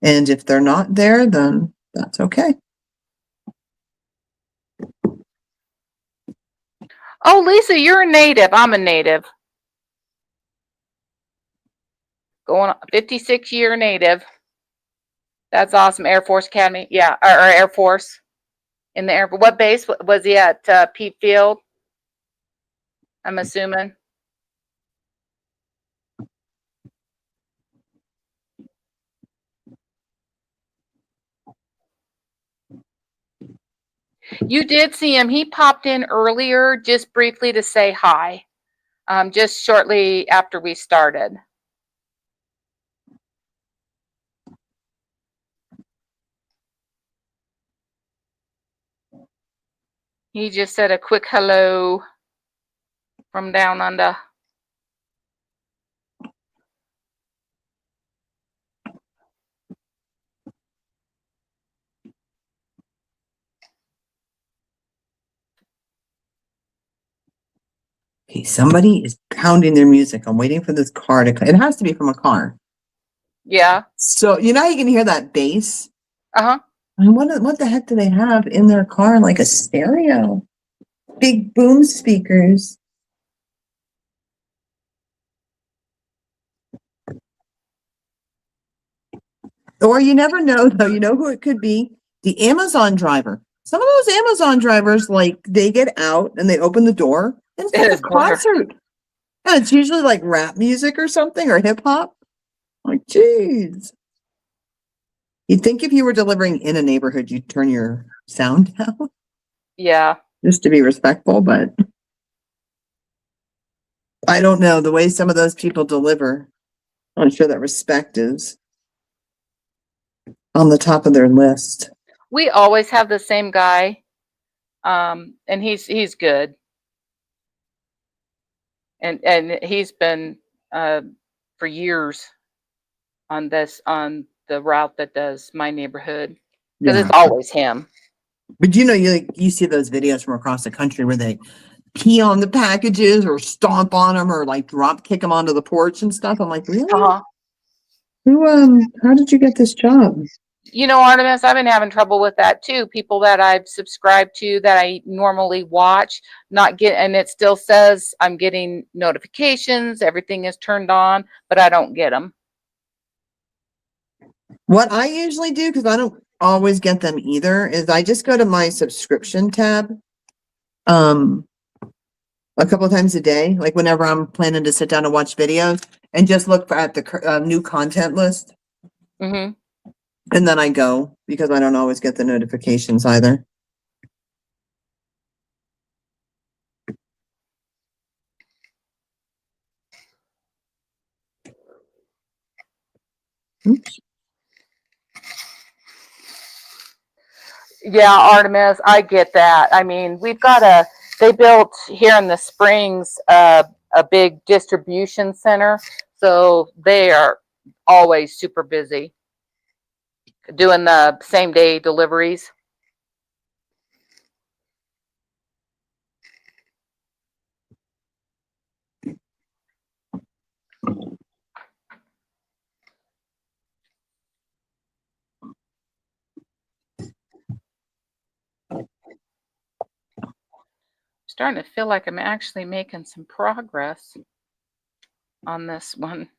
And if they're not there, then that's okay. Oh, Lisa, you're a native. I'm a native. Going on 56-year native. That's awesome. Air Force Academy. Yeah, or Air Force. In the air. What base was he at? Pete Field, I'm assuming. You did see him. He popped in earlier just briefly to say hi, just shortly after we started. He just said a quick hello from down under. Okay, somebody is pounding their music. I'm waiting for this car to come. It has to be from a car. Yeah. So, you can hear that bass? Uh-huh. And what the heck do they have in their car? Like a stereo? Big boom speakers. Or you never know, though. You know who it could be? The Amazon driver. Some of those Amazon drivers, like, they get out and they open the door and it's like a concert. And it's usually like rap music or something, or hip hop. Like, geez. You'd think if you were delivering in a neighborhood, you'd turn your sound down. Yeah. Just to be respectful, but I don't know. The way some of those people deliver, I'm sure that respect is on the top of their list. We always have the same guy, and he's good, and he's been for years on the route that does my neighborhood, because it's always him. But you see those videos from across the country where they pee on the packages or stomp on them or like drop kick them onto the porch and stuff. I'm like, really? Uh-huh. How did you get this job? Artemis, I've been having trouble with that too. People that I've subscribed to that I normally watch, and it still says I'm getting notifications, everything is turned on, but I don't get them. What I usually do, because I don't always get them either, is I just go to my subscription tab a couple of times a day, like whenever I'm planning to sit down and watch videos, and just look at the new content list. Mm-hmm. And then I go, because I don't always get the notifications either. Oops. Yeah, Artemis, I get that. I mean, they built here in the Springs a big distribution center, so they are always super busy doing the same day deliveries. Starting to feel like I'm actually making some progress on this one.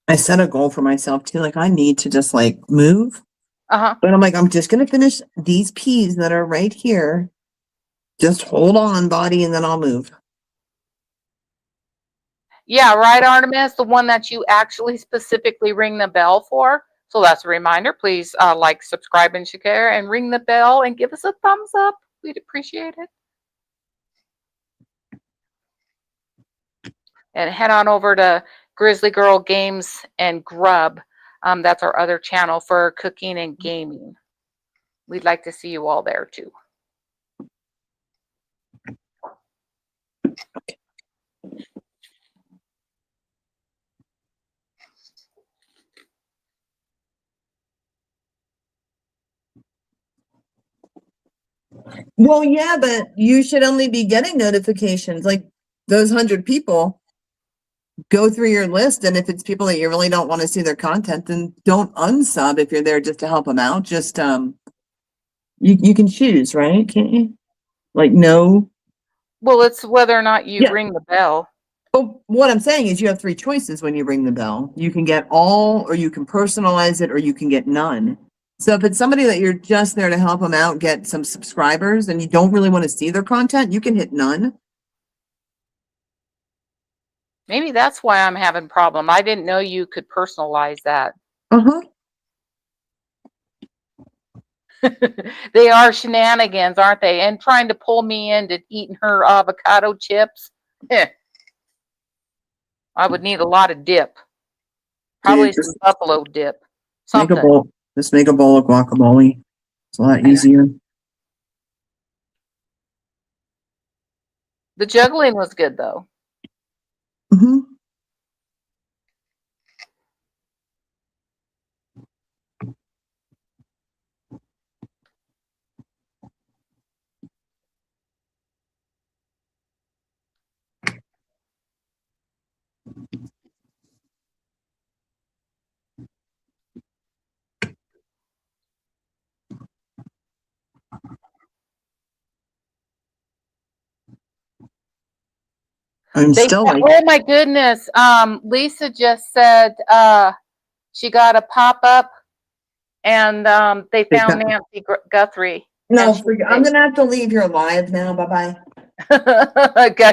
I set a goal for myself too. Like I need to just like move. Uh-huh. But I'm like, I'm just gonna finish these peas that are right here. Just hold on, body, and then I'll move. Yeah, right, Artemis, the one that you actually specifically ring the bell for. So that's a reminder. Please like, subscribe, and share, and ring the bell and give us a thumbs up. We'd appreciate it. And head on over to Grizzly Girl Games and Grub. That's our other channel for cooking and gaming. We'd like to see you all there too. Well, yeah, but you should only be getting notifications. Like those 100 people, go through your list, and if it's people that you really don't want to see their content, then don't unsub if you're there just to help them out. Just you can choose, right? Can't you? Like no. Well, it's whether or not you Yeah. ring the bell. But what I'm saying is you have 3 choices when you ring the bell. You can get all, or you can personalize it, or you can get none. So if it's somebody that you're just there to help them out, get some subscribers, and you don't really want to see their content, you can hit none. Maybe that's why I'm having problem. I didn't know you could personalize that. Uh-huh. They are shenanigans, aren't they? And trying to pull me into eating her avocado chips. I would need a lot of dip. Probably Dude, some buffalo dip. make a Something. bowl. Just make a bowl of guacamole. It's a lot easier. The juggling was good though. Mm-hmm. I'm still like, Oh my goodness. Lisa just said she got a pop-up and they found Nancy Guthrie. no, And I'm gonna have to leave here live now. Bye-bye.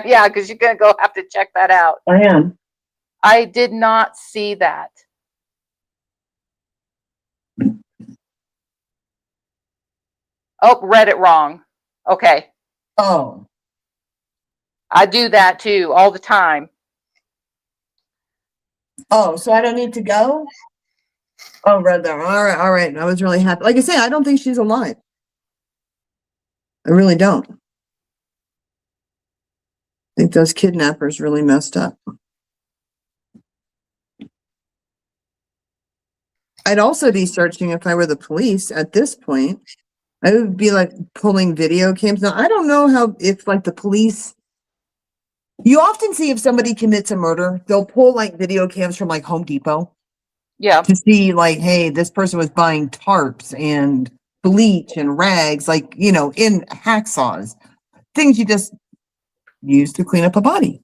yeah, because you're gonna go have to check that out. I am. I did not see that. Oh, read it wrong. Okay. Oh. I do that too all the time. Oh, so I don't need to go? Oh, read that. All right, all right. I was really happy. Like I say, I don't think she's alive. I really don't. I think those kidnappers really messed up. I'd also be searching if I were the police at this point. I would be like pulling video cams. Now, I don't know how, if like the police, you often see if somebody commits a murder, they'll pull like video cams from like Home Depot. Yeah. To see like, hey, this person was buying tarps and bleach and rags, like, you know, in hacksaws, things you just use to clean up a body.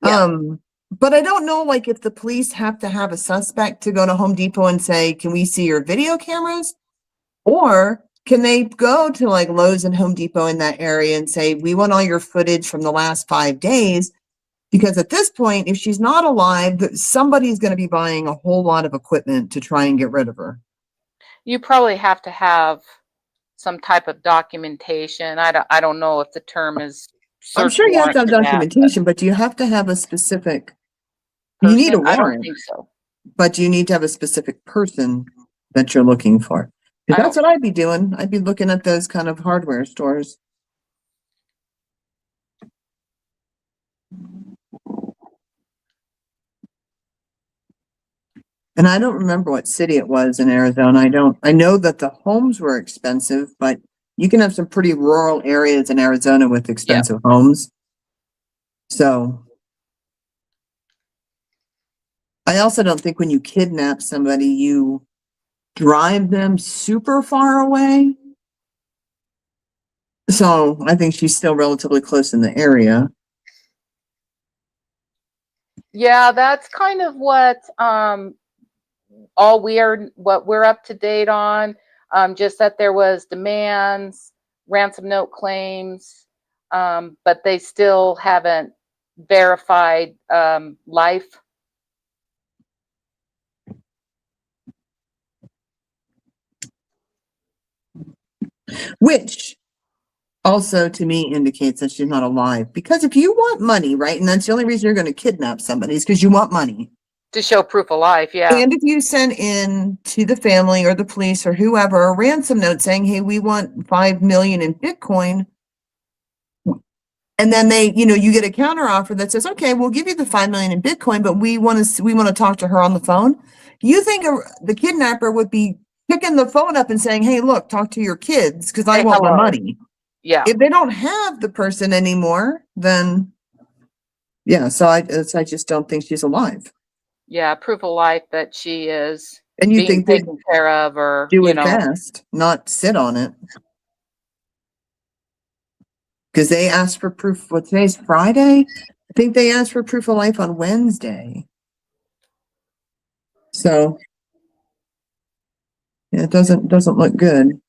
Yeah. But I don't know, like, if the police have to have a suspect to go to Home Depot and say, can we see your video cameras? Or can they go to like Lowe's and Home Depot in that area and say, we want all your footage from the last 5 days? Because at this point, if she's not alive, somebody's going to be buying a whole lot of equipment to try and get rid of her. You probably have to have some type of documentation. I don't know if the term is I'm search sure you have warrant to have for that, documentation, but do you have to have a specific, but you need a person, I don't warrant, think so. but you need to have a specific person that you're looking for. I Because that's don't- what I'd be doing. I'd be looking at those kind of hardware stores. And I don't remember what city it was in Arizona. I know that the homes were expensive, but you can have some pretty rural areas in Arizona with expensive homes. So I also don't think when you kidnap somebody, you drive them super far away. So I think she's still relatively close in the area. Yeah, that's kind of what what we're up to date on. Just that there was demands, ransom note claims, but they still haven't verified life. Which also to me indicates that she's not alive. Because if you want money, right, and that's the only reason you're going to kidnap somebody is because you want money. To show proof of life, yeah. And if you send in to the family or the police or whoever a ransom note saying, hey, we want 5 million in Bitcoin, and then you get a counter offer that says, okay, we'll give you the 5 million in Bitcoin, but we want to talk to her on the phone. You think the kidnapper would be picking the phone up and saying, hey, look, talk to your kids because I Say want my hello. money. Yeah. If they don't have the person anymore, then yeah, so I just don't think she's alive. Yeah, proof of life that she is And you being think they'd taken care of, or do it fast, not sit on it. Because they asked for proof, what, today's Friday? I think they asked for proof of life on Wednesday. So yeah, it doesn't look good.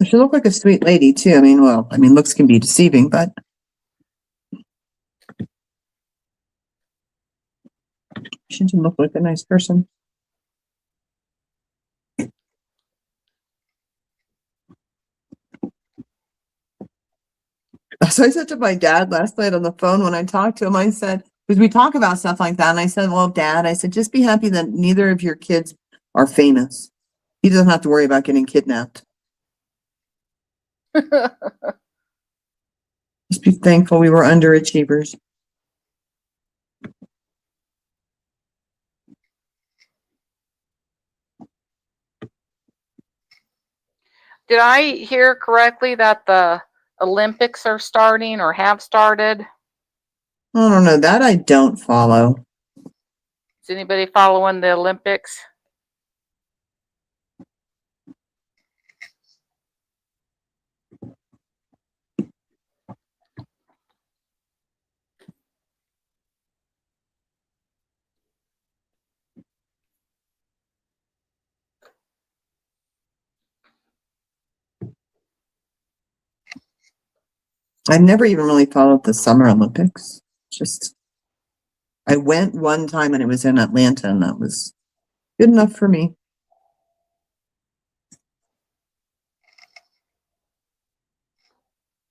She looked like a sweet lady too. I mean, looks can be deceiving, but she didn't look like a nice person. So I said to my dad last night on the phone when I talked to him, I said, because we talk about stuff like that, and I said, well, Dad, I said, just be happy that neither of your kids are famous. He doesn't have to worry about getting kidnapped. Just be thankful we were underachievers. Did I hear correctly that the Olympics are starting or have started? I don't know. That I don't follow. Is anybody following the Olympics? I've never even really followed the Summer Olympics. Just, I went one time and it was in Atlanta, and that was good enough for me.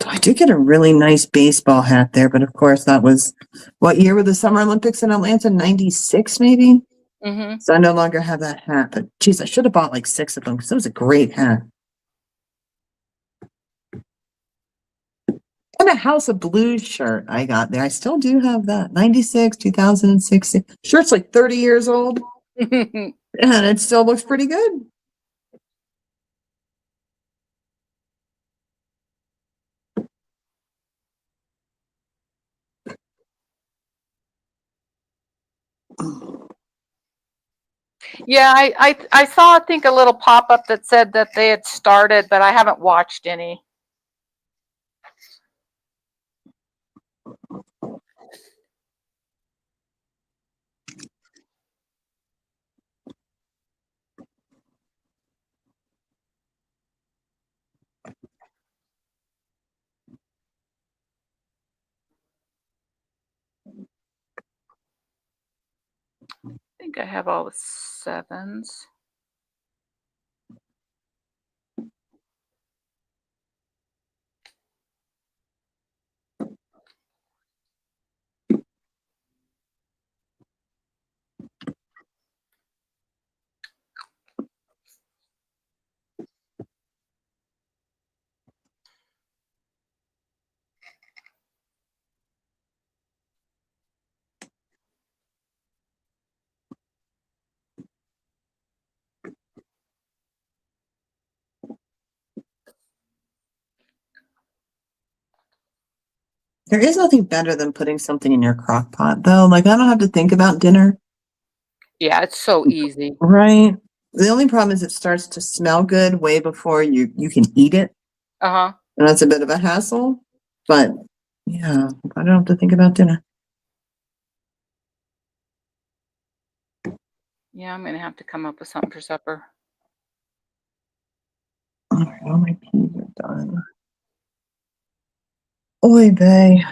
I did get a really nice baseball hat there, but of course that was, what year were the Summer Olympics in Atlanta? 96 maybe? Mm-hmm. So I no longer have that hat, but geez, I should have bought like 6 of them because it was a great hat. And a House of Blues shirt I got there. I still do have that. 96, 2006. Shirt's like 30 years old and it still looks pretty good. Yeah, I saw, I think, a little pop-up that said that they had started, but I haven't watched any. I think I have all the 7s. There is nothing better than putting something in your crock pot, though. Like, I don't have to think about dinner. Yeah, it's so easy. Right. The only problem is it starts to smell good way before you can eat it. Uh-huh. And that's a bit of a hassle. But yeah, I don't have to think about dinner. Yeah, I'm gonna have to come up with something for supper. All right, all my peas are done. Oy vey.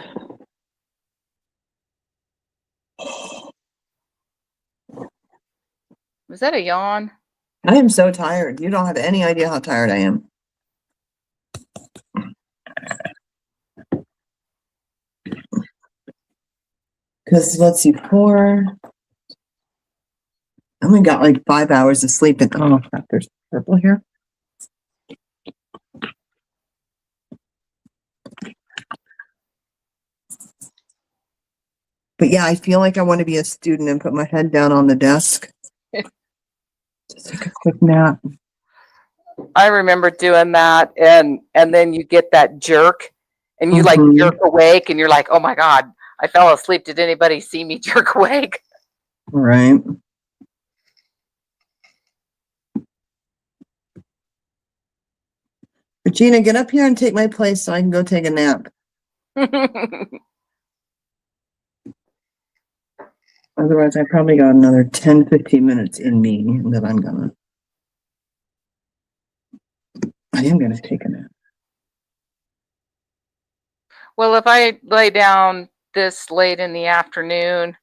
Was that a yawn? I am so tired. You don't have any idea how tired I am. Because let's see, I only got like 5 hours of sleep, and oh crap, there's purple here. But yeah, I feel like I want to be a student and put my head down on the desk. Just take a quick nap. I remember doing that, and then you get that jerk, and you like Mhm. jerk awake, and you're like, oh my God, I fell asleep. Did anybody see me jerk awake? Right. Regina, get up here and take my place so I can go take a nap. Otherwise, I probably got another 10, 15 minutes in me that I am gonna take a nap. Well, if I lay down this late in the afternoon,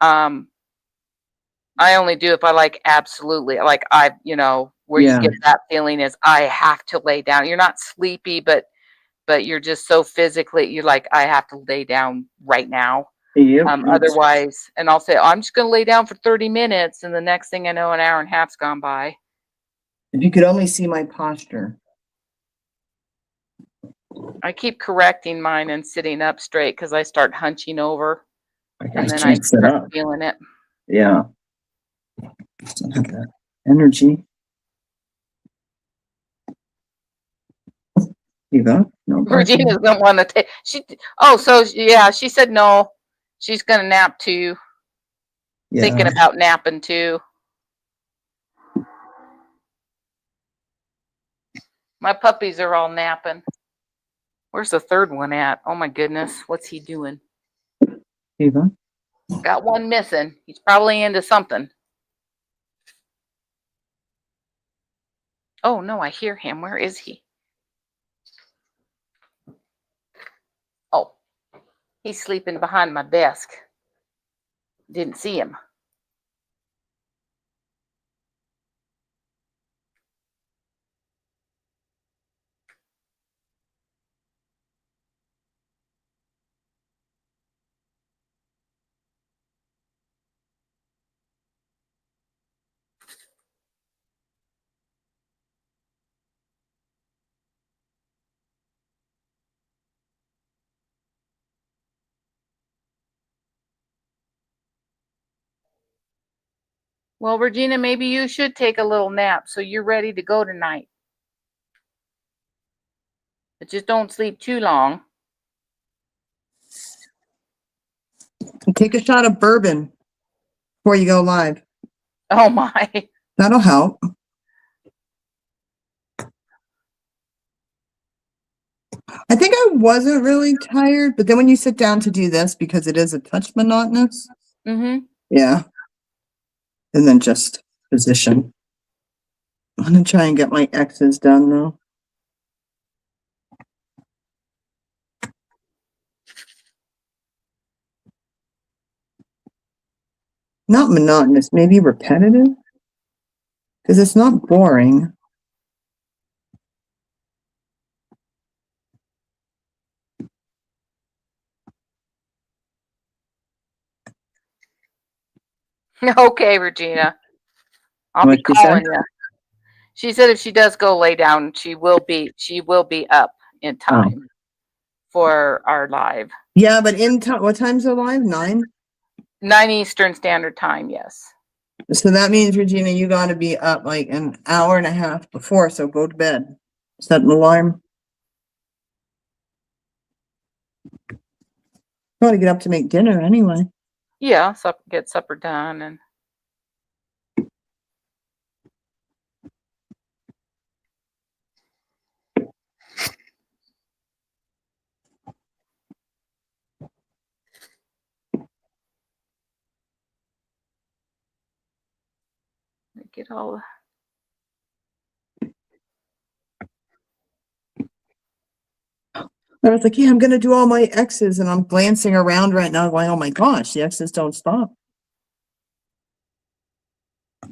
I only do if I like absolutely like where you Yeah. get that feeling is I have to lay down. You're not sleepy, but you're just so physically you're like I have to lay down right now. Yep. Otherwise, and I'll say, oh, I'm just going to lay down for 30 minutes. And the next thing I know, an hour and a half's gone by. If you could only see my posture. I keep correcting mine and sitting up straight because I start hunching over and then I can't sit start up. feeling it. Yeah. Don't have that energy. Eva? No. Regina's going to want to take, she said no. She's going to nap too. Yeah. Thinking about napping too. My puppies are all napping. Where's the third one at? Oh my goodness. What's he doing? Eva? Got one missing. He's probably into something. Oh no, I hear him. Where is he? Oh, he's sleeping behind my desk. Didn't see him. Well, Regina, maybe you should take a little nap so you're ready to go tonight. But just don't sleep too long. Take a shot of bourbon before you go live. Oh my. That'll help. I think I wasn't really tired, but then when you sit down to do this, because it is a touch monotonous. Mm-hmm. Yeah. And then just position. I'm gonna try and get my X's done though. Not monotonous, maybe repetitive. Because it's not boring. Okay, Regina. I'll What'd be she say? calling you. She said if she does go lay down, she will be up in time for our live. Yeah, but in time, what time's it live? 9? 9 Eastern Standard Time, yes. So that means, Regina, you got to be up like an hour and a half before, so go to bed. Set an alarm. I want to get up to make dinner anyway. Yeah, get supper done and get all. I was like, yeah, I'm going to do all my X's, and I'm glancing around right now going, oh my gosh, the X's don't stop. I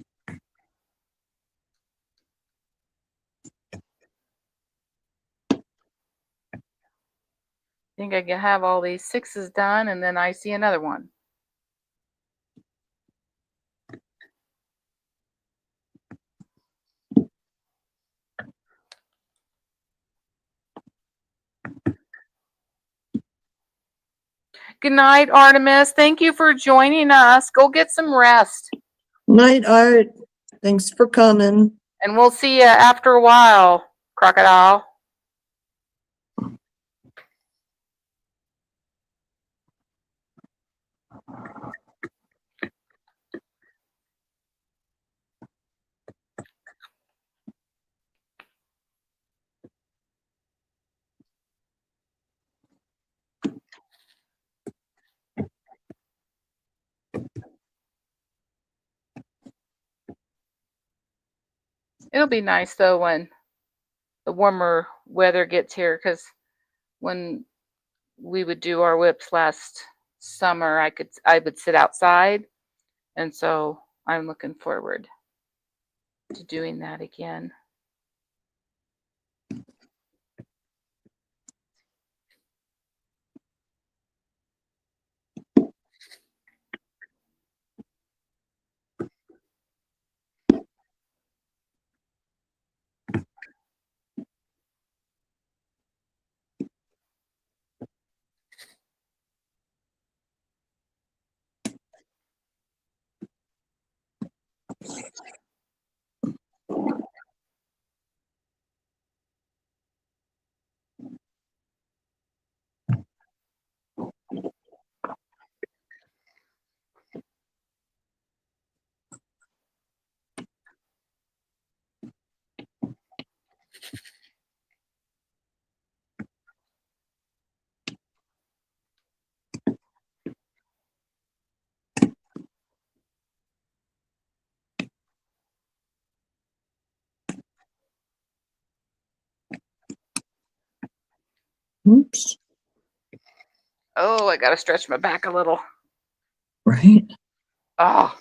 think I can have all these 6s done, and then I see another one. Good night, Artemis. Thank you for joining us. Go get some rest. Night, Art. Thanks for coming. And we'll see you after a while, Crocodile. It'll be nice though when the warmer weather gets here, because when we would do our WIPs last summer, I would sit outside, and so I'm looking forward to doing that again. Oops. Oh, I gotta stretch my back a little. Right. Oh.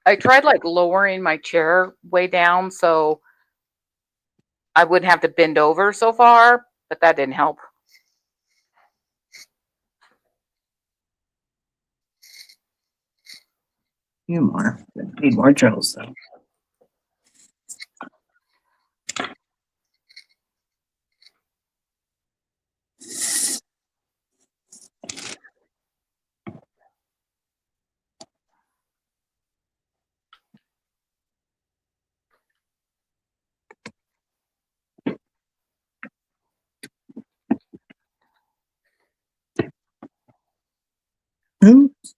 I tried like lowering my chair way down so I wouldn't have to bend over so far, but that didn't help. You more. Need more drills though. Oops.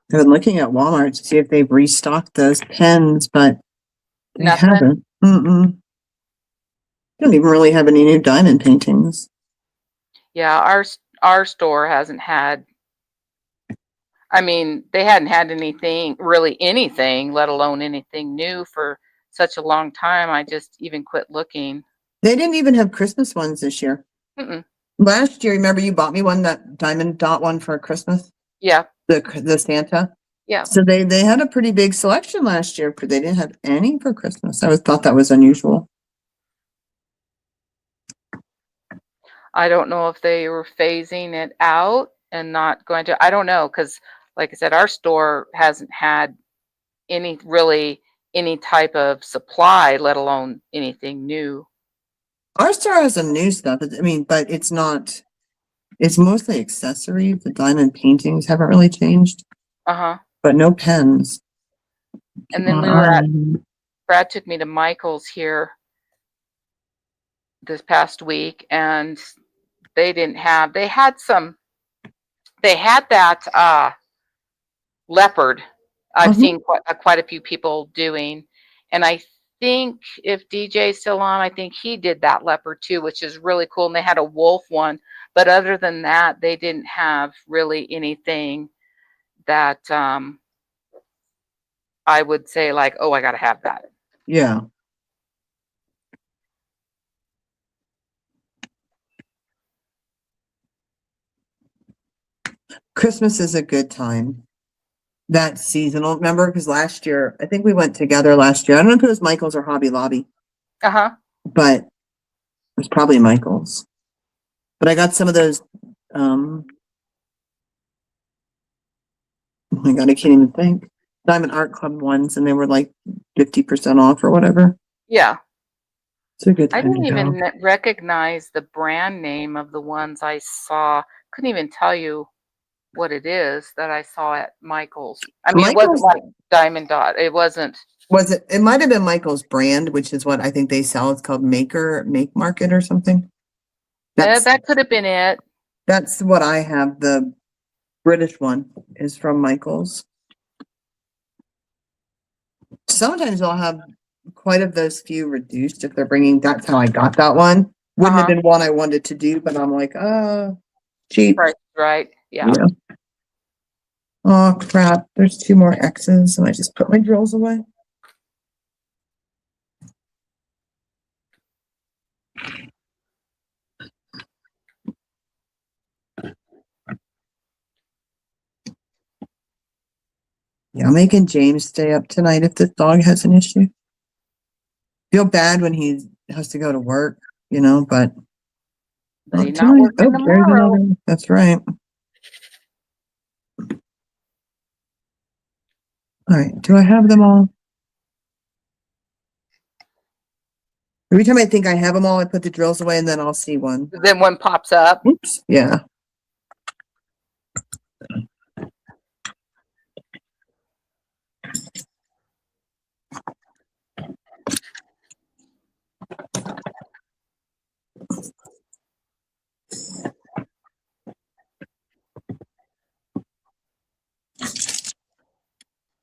I've been looking at Walmart to see if they've restocked those pens, but they Nothing. haven't. Don't even really have any new diamond paintings. Yeah, our store hasn't had. I mean, they hadn't had really anything, let alone anything new for such a long time. I just even quit looking. They didn't even have Christmas ones this year. Mm-mm. Last year, remember you bought me one, that diamond dot one for Christmas? Yeah. The Santa? Yeah. So they had a pretty big selection last year, but they didn't have any for Christmas. I thought that was unusual. I don't know if they were phasing it out and not going to. I don't know, because like I said, our store hasn't had any type of supply, let alone anything new. Our store has some new stuff. I mean, but it's not. It's mostly accessories. The diamond paintings haven't really changed. Uh-huh. but no pens. And then we were at, Brad took me to Michael's here this past week, and they didn't have, they had that leopard I've seen quite a few people doing. And I think if DJ's still on, I think he did that leopard too, which is really cool. And they had a wolf one. But other than that, they didn't have really anything that I would say like, oh, I got to have that. Yeah. Christmas is a good time. That's seasonal. Remember, because last year, I think we went together last year. I don't know if it was Michael's or Hobby Lobby, but it was probably Michael's. But I got some of those. Oh my God, I can't even think. Diamond Art Club ones, and they were like 50% off or whatever. Yeah. It's a good time I didn't to go. even recognize the brand name of the ones I saw. Couldn't even tell you what it is that I saw at Michael's. I mean, Michael's, it wasn't like Diamond Dot. It wasn't. Was it? It might have been Michael's brand, which is what I think they sell. It's called Make Market or something. That could have been it. That's what I have. The British one is from Michael's. Sometimes I'll have quite of those few reduced if they're bringing. That's how I got that one. Wouldn't have been one I wanted to do, but I'm like, cheap. Right. Yeah. Oh crap! There's 2 more X's, and I just put my drills away. Yeah, I'm making James stay up tonight if the dog has an issue. Feel bad when he has to go to work, but But he's not working tomorrow. That's right. All right, do I have them all? Every time I think I have them all, I put the drills away and then I'll see one. Then one pops up. Oops, yeah.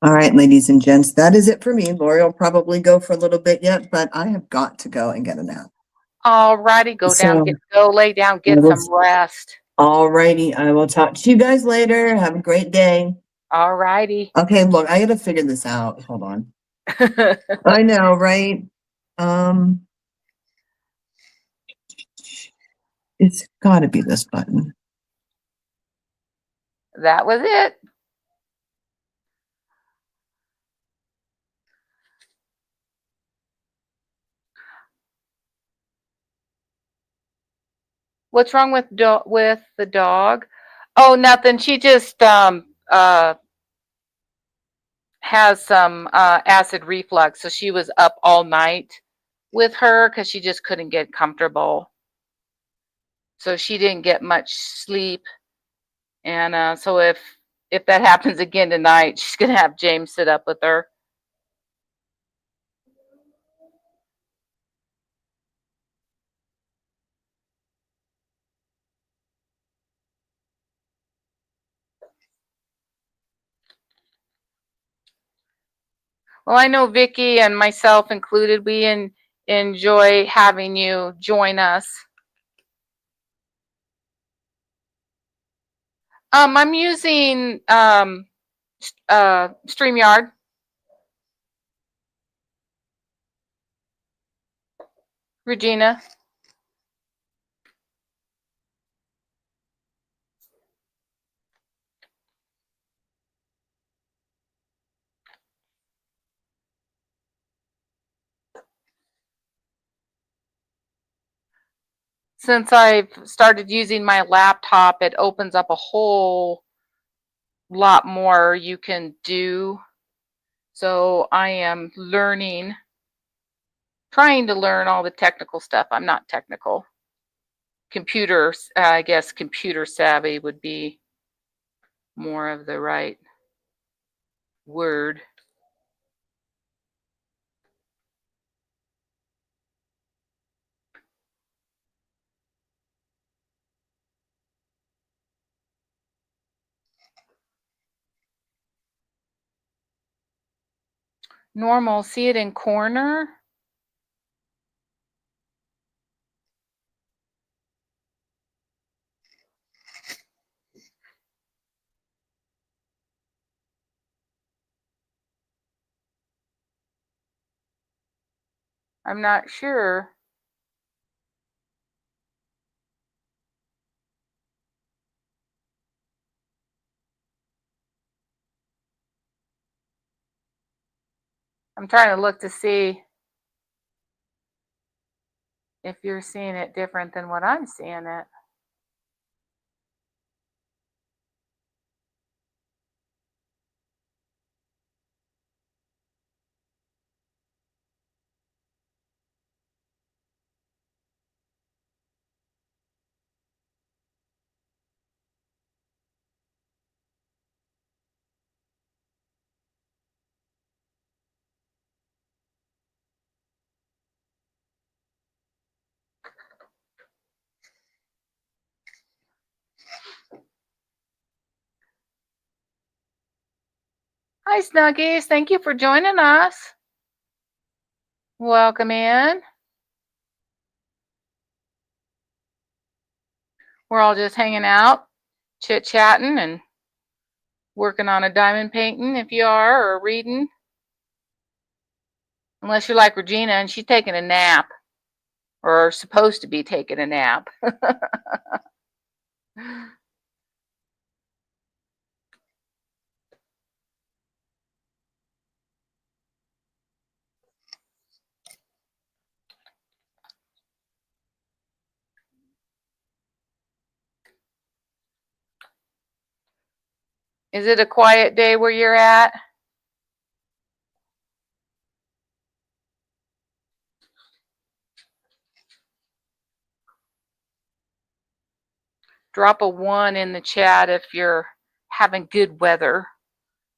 All right, ladies and gents, that is it for me. Lori will probably go for a little bit yet, but I have got to go and get a nap. All righty, go lay down, get some rest. All righty, I will talk to you guys later. Have a great day. All righty. Okay, look, I gotta figure this out. Hold on. I know, right? It's gotta be this button. That was it. What's wrong with the dog? Oh, nothing. She just has some acid reflux, so she was up all night with her because she just couldn't get comfortable. So she didn't get much sleep, and so if that happens again tonight, she's gonna have James sit up with her. Well, I know Vicki and myself included, we enjoy having you join us. I'm using StreamYard. Regina. Since I've started using my laptop, it opens up a whole lot more you can do. So I am trying to learn all the technical stuff. I'm not technical. Computers, I guess computer savvy would be more of the right word. Normal, see it in corner. I'm not sure. I'm trying to look to see if you're seeing it different than what I'm seeing it. Hi, Snuggies. Thank you for joining us. Welcome in. We're all just hanging out, chit-chatting, and working on a diamond painting if you are, or reading. Unless you're like Regina and she's taking a nap, or supposed to be taking a nap. Is it a quiet day where you're at? Drop a 1 in the chat if you're having good weather.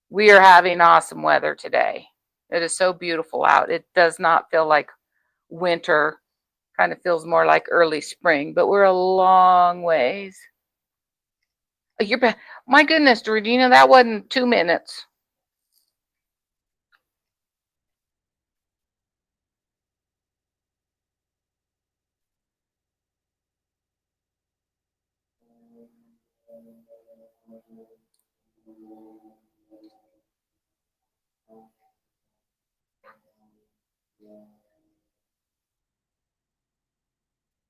We are having awesome weather today. It is so beautiful out. It does not feel like winter. Kind of feels more like early spring, but we're a long ways. You're back. My goodness, Regina, that wasn't 2 minutes.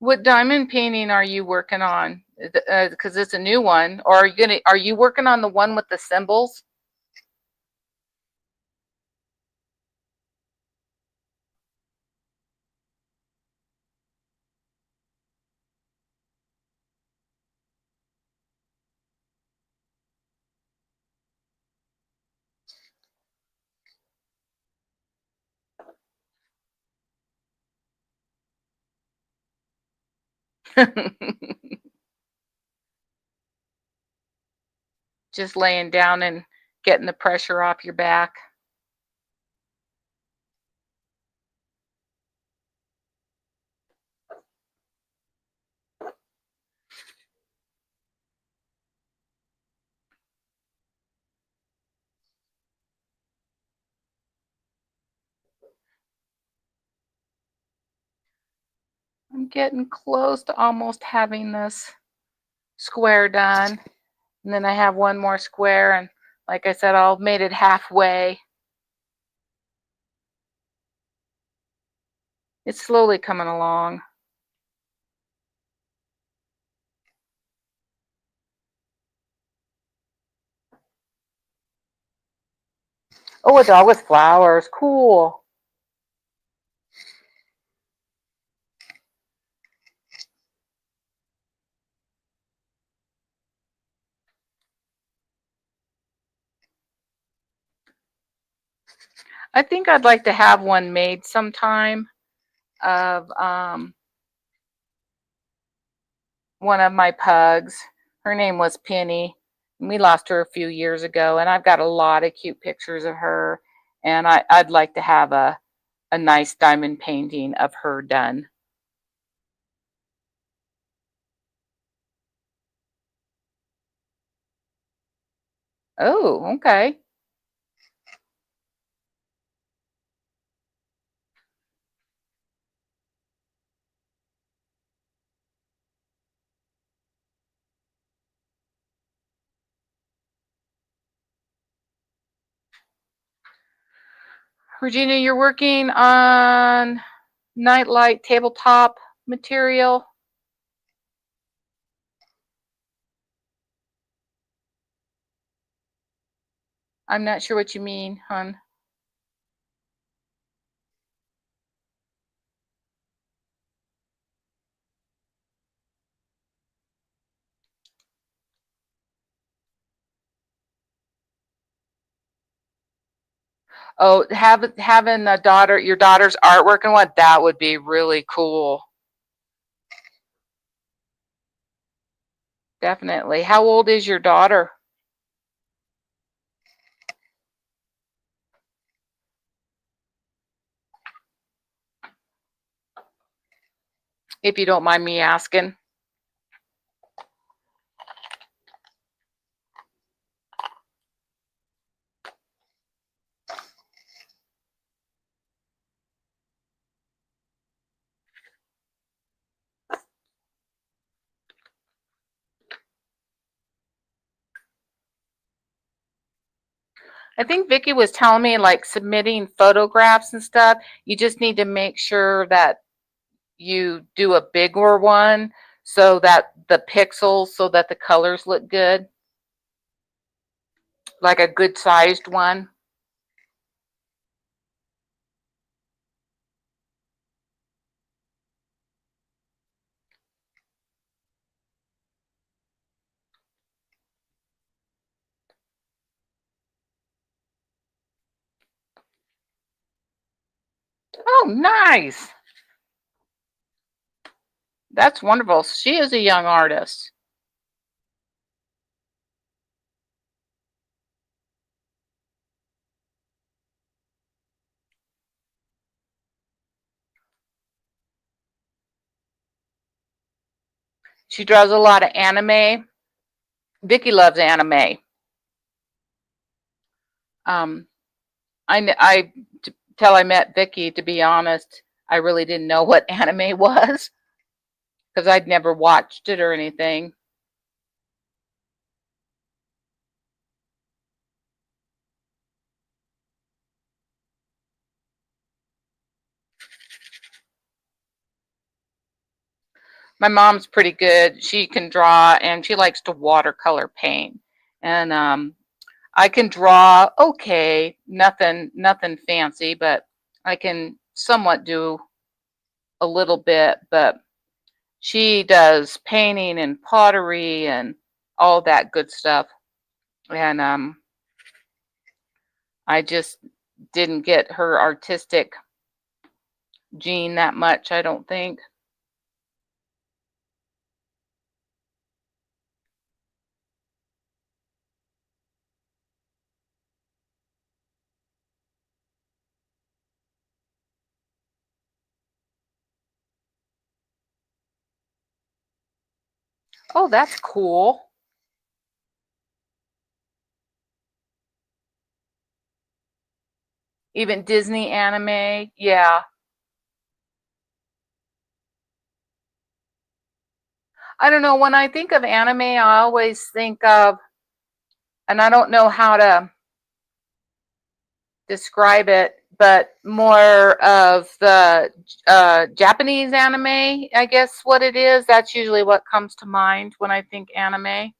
What diamond painting are you working on? Because it's a new one. Or are you working on the one with the symbols? Just laying down and getting the pressure off your back. I'm getting close to almost having this square done. And then I have one more square, and like I said, I'll made it halfway. It's slowly coming along. Oh, a dog with flowers. Cool. I think I'd like to have one made sometime of one of my pugs. Her name was Penny, We lost her a few years ago, and I've got a lot of cute pictures of her, and I'd like to have a nice diamond painting of her done. Oh, okay. Regina, you're working on nightlight tabletop material. I'm not sure what you mean, hon. Oh, having a daughter, your daughter's artwork and what, that would be really cool. Definitely. How old is your daughter? If you don't mind me asking. I think Vicky was telling me like submitting photographs and stuff, you just need to make sure that you do a bigger one so that the pixels, so that the colors look good, like a good sized one. Oh, nice. That's wonderful. She is a young artist. She draws a lot of anime. Vicky loves anime. Um, I till I met Vicky, to be honest, I really didn't know what anime was because I'd never watched it or anything. My mom's pretty good. She can draw and she likes to watercolor paint. And I can draw okay, nothing fancy, but I can somewhat do a little bit, but she does painting and pottery and all that good stuff. And I just didn't get her artistic gene that much, I don't think. Oh, that's cool. Even Disney anime, yeah. I don't know, when I think of anime, I always think of, and I don't know how to describe it, but more of the Japanese anime, I guess what it is. That's usually what comes to mind when I think anime.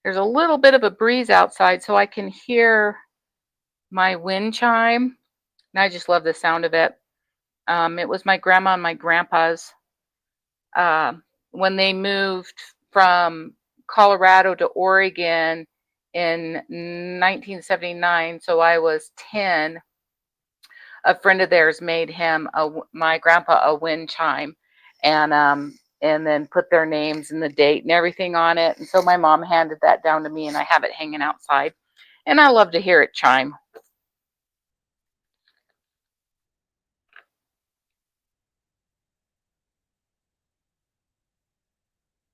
There's a little bit of a breeze outside, so I can hear my wind chime, and I just love the sound of it. It was my grandma and my grandpa's when they moved from Colorado to Oregon in 1979. So I was 10. A friend of theirs made him my grandpa a wind chime, and then put their names and the date and everything on it. And so my mom handed that down to me, and I have it hanging outside, and I love to hear it chime.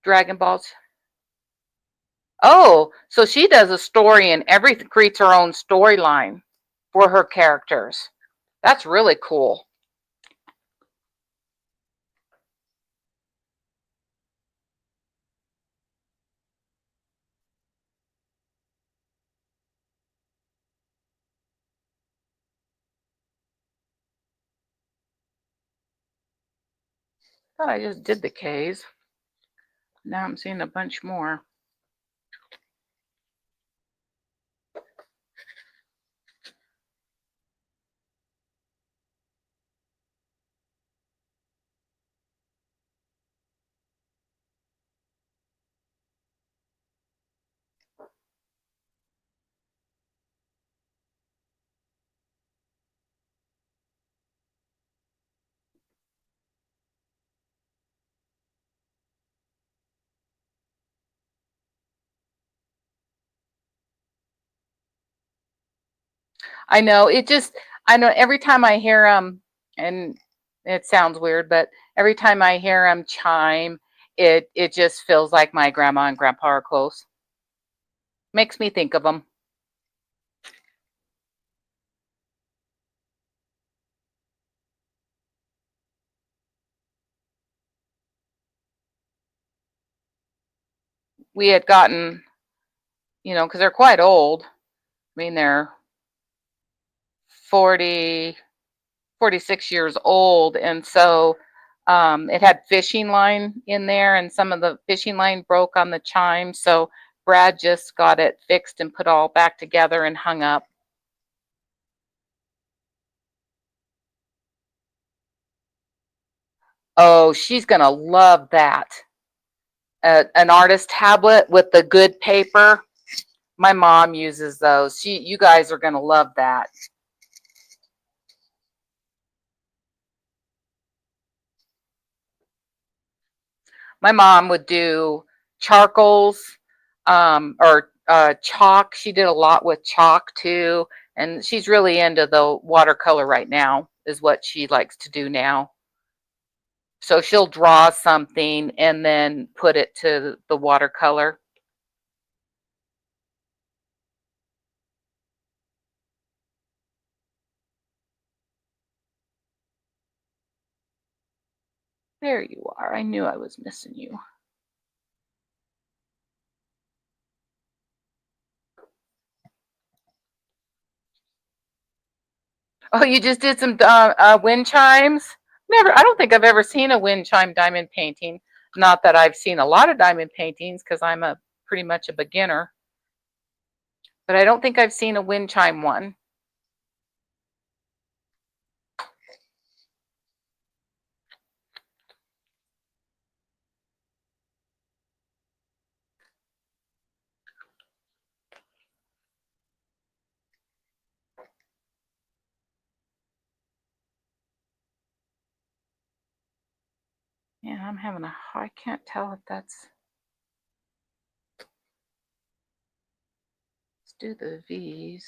Dragon Balls. Oh, so she does a story and everything, creates her own storyline for her characters. That's really cool. Thought I just did the K's. Now I'm seeing a bunch more. I know I know every time I hear them, and it sounds weird, but every time I hear them chime, it just feels like my grandma and grandpa are close. Makes me think of them. We had gotten, because they're quite old. I mean, they're 40, 46 years old, and so it had fishing line in there, and some of the fishing line broke on the chime, so Brad just got it fixed and put all back together and hung up. Oh, she's gonna love that. An artist tablet with the good paper. My mom uses those. You guys are gonna love that. My mom would do charcoals, or chalk. She did a lot with chalk too, and she's really into the watercolor right now, is what she likes to do now. So she'll draw something and then put it to the watercolor. There you are. I knew I was missing you. Oh, you just did some wind chimes? Never. I don't think I've ever seen a wind chime diamond painting. Not that I've seen a lot of diamond paintings, because I'm a pretty much a beginner. But I don't think I've seen a wind chime one. Yeah, I'm having I can't tell if that's. Let's do the V's.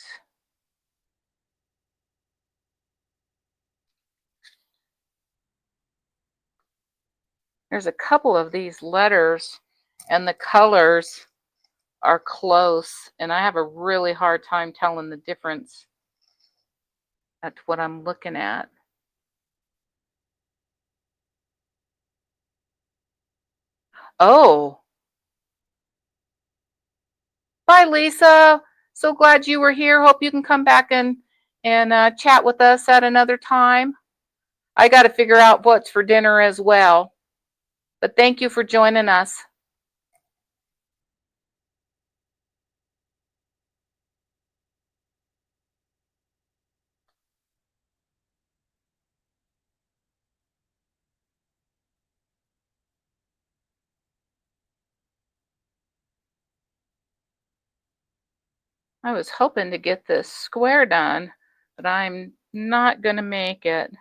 There's a couple of these letters, and the colors are close, and I have a really hard time telling the difference at what I'm looking at. Oh, bye, Lisa. So glad you were here. Hope you can come back and chat with us at another time. I got to figure out what's for dinner as well. But thank you for joining us. I was hoping to get this square done, but I'm not going to make it.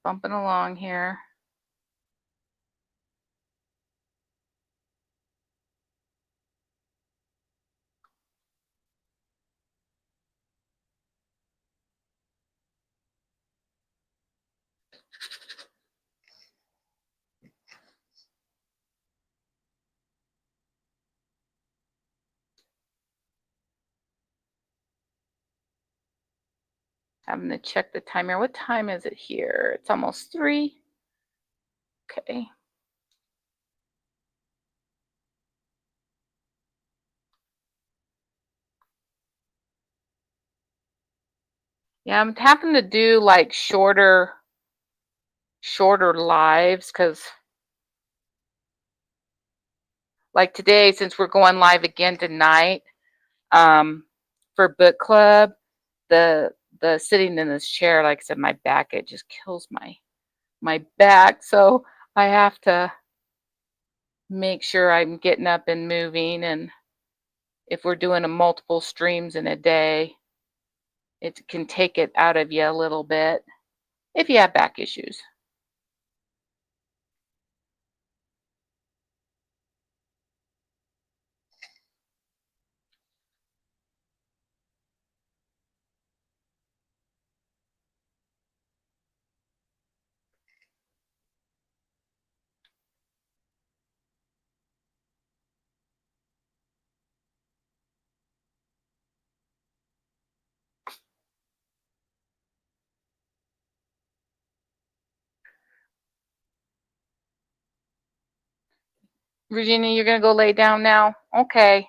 Bumping along here. Having to check the timer. What time is it here? It's almost 3. Okay. Yeah, I'm having to do like shorter lives because like today, since we're going live again tonight, for book club, the sitting in this chair, like I said, my back, it just kills my back. So I have to make sure I'm getting up and moving. And if we're doing a multiple streams in a day, it can take it out of you a little bit if you have back issues. Virginia, you're going to go lay down now? Okay.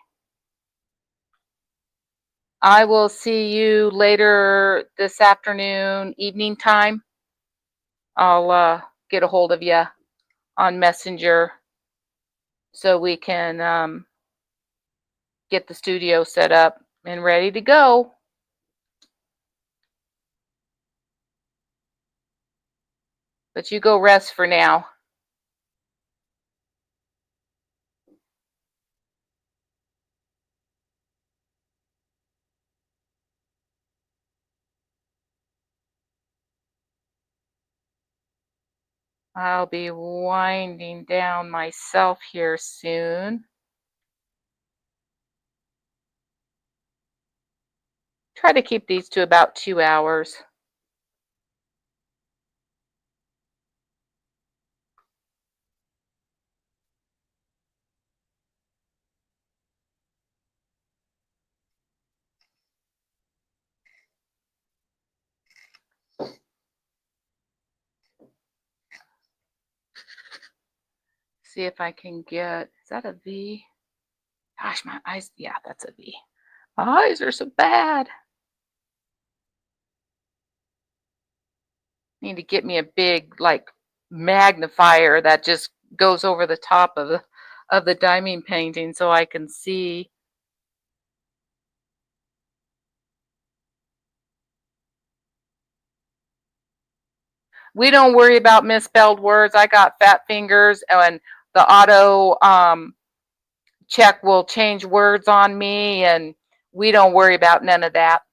I will see you later this afternoon, evening time. I'll get a hold of you on Messenger so we can get the studio set up and ready to go. But you go rest for now. I'll be winding down myself here soon. Try to keep these to about 2 hours. See if I can get, is that a V? Gosh, my eyes, yeah, that's a V. My eyes are so bad. Need to get me a big like magnifier that just goes over the top of the diamond painting so I can see. We don't worry about misspelled words. I got fat fingers, and the auto check will change words on me, and we don't worry about none of that.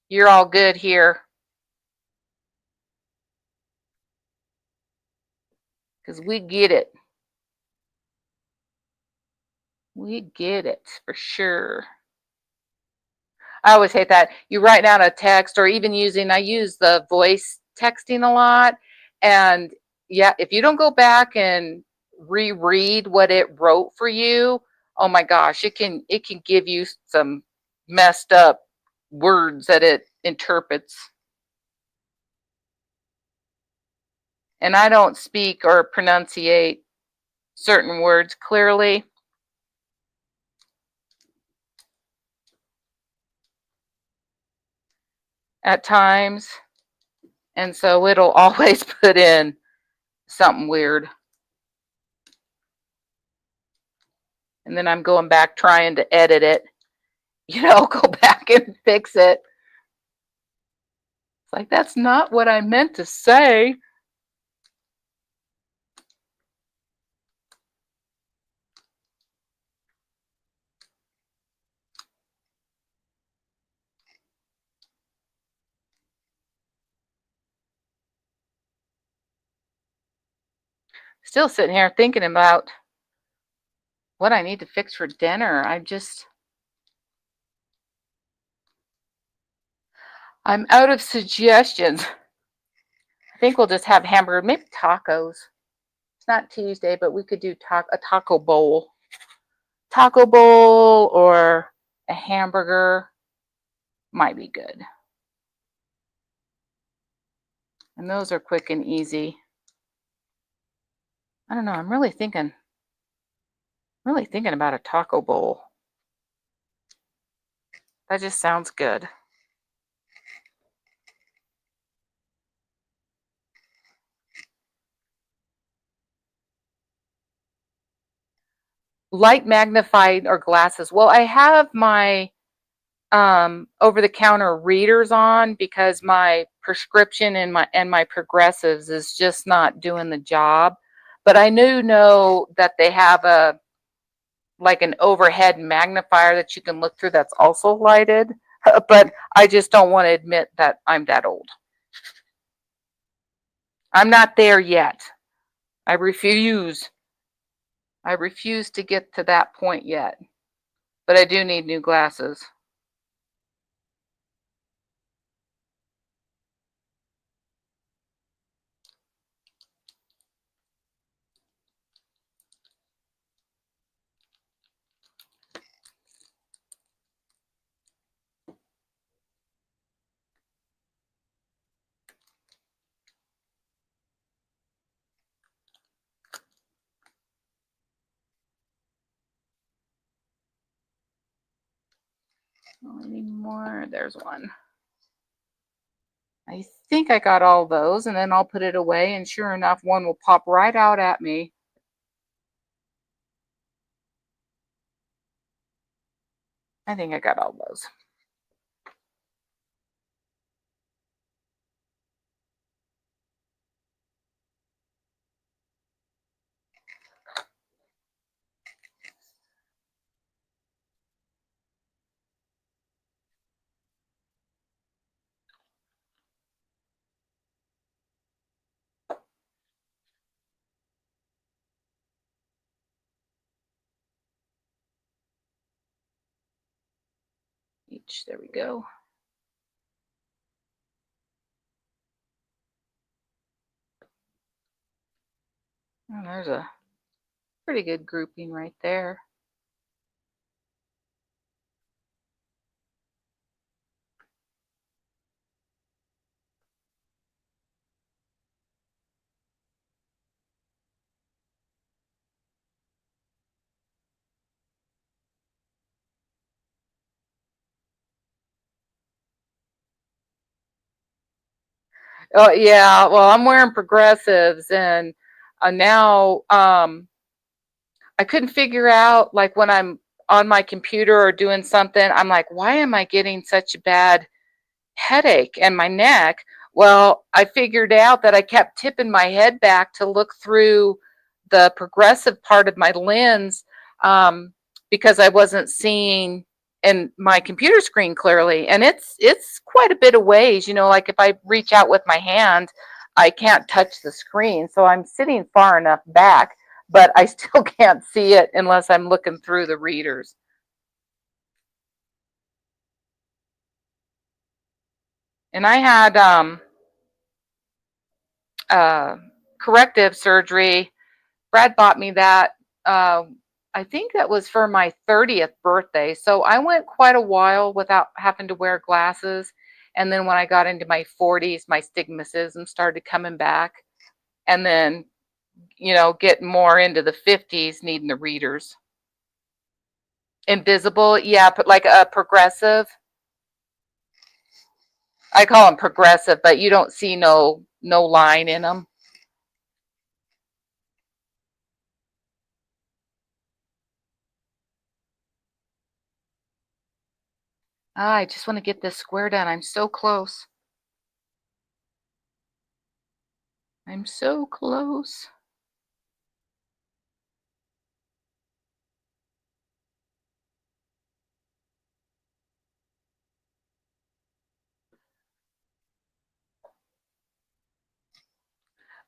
You're all good here. Because we get it. We get it for sure. I always hate that. You write down a text or even I use the voice texting a lot. And yeah, if you don't go back and reread what it wrote for you, oh my gosh, it can give you some messed up words that it interprets. And I don't speak or pronunciate certain words clearly. At times. And so it'll always put in something weird. And then I'm going back trying to edit it, go back and fix it. It's like, that's not what I meant to say. Still sitting here thinking about what I need to fix for dinner. I'm out of suggestions. I think we'll just have hamburger, maybe tacos. It's not Tuesday, but we could do a taco bowl. Taco bowl or a hamburger might be good. And those are quick and easy. I don't know. I'm really thinking about a taco bowl. That just sounds good. Light magnified or glasses. Well, I have my over-the-counter readers on because my prescription and my progressives is just not doing the job. But I do know that they have like an overhead magnifier that you can look through that's also lighted. But I just don't want to admit that I'm that old. I'm not there yet. I refuse. I refuse to get to that point yet. But I do need new glasses. Any more? There's one. I think I got all those, and then I'll put it away, and sure enough, one will pop right out at me. I think I got all those. There we go. Oh, there's a pretty good grouping right there. Oh yeah, well, I'm wearing progressives, and now I couldn't figure out, like, when I'm on my computer or doing something, I'm like, why am I getting such a bad headache in my neck? Well, I figured out that I kept tipping my head back to look through the progressive part of my lens, because I wasn't seeing in my computer screen clearly, and it's quite a bit of ways. Like if I reach out with my hand, I can't touch the screen, so I'm sitting far enough back, but I still can't see it unless I'm looking through the readers. And I had corrective surgery. Brad bought me that. I think that was for my 30th birthday. So I went quite a while without having to wear glasses. And then when I got into my 40s, my stigmatism started coming back. And then, getting more into the 50s, needing the readers. Invisible, yeah, but like a progressive. I call them progressive, but you don't see no line in them. I just want to get this square done. I'm so close. I'm so close.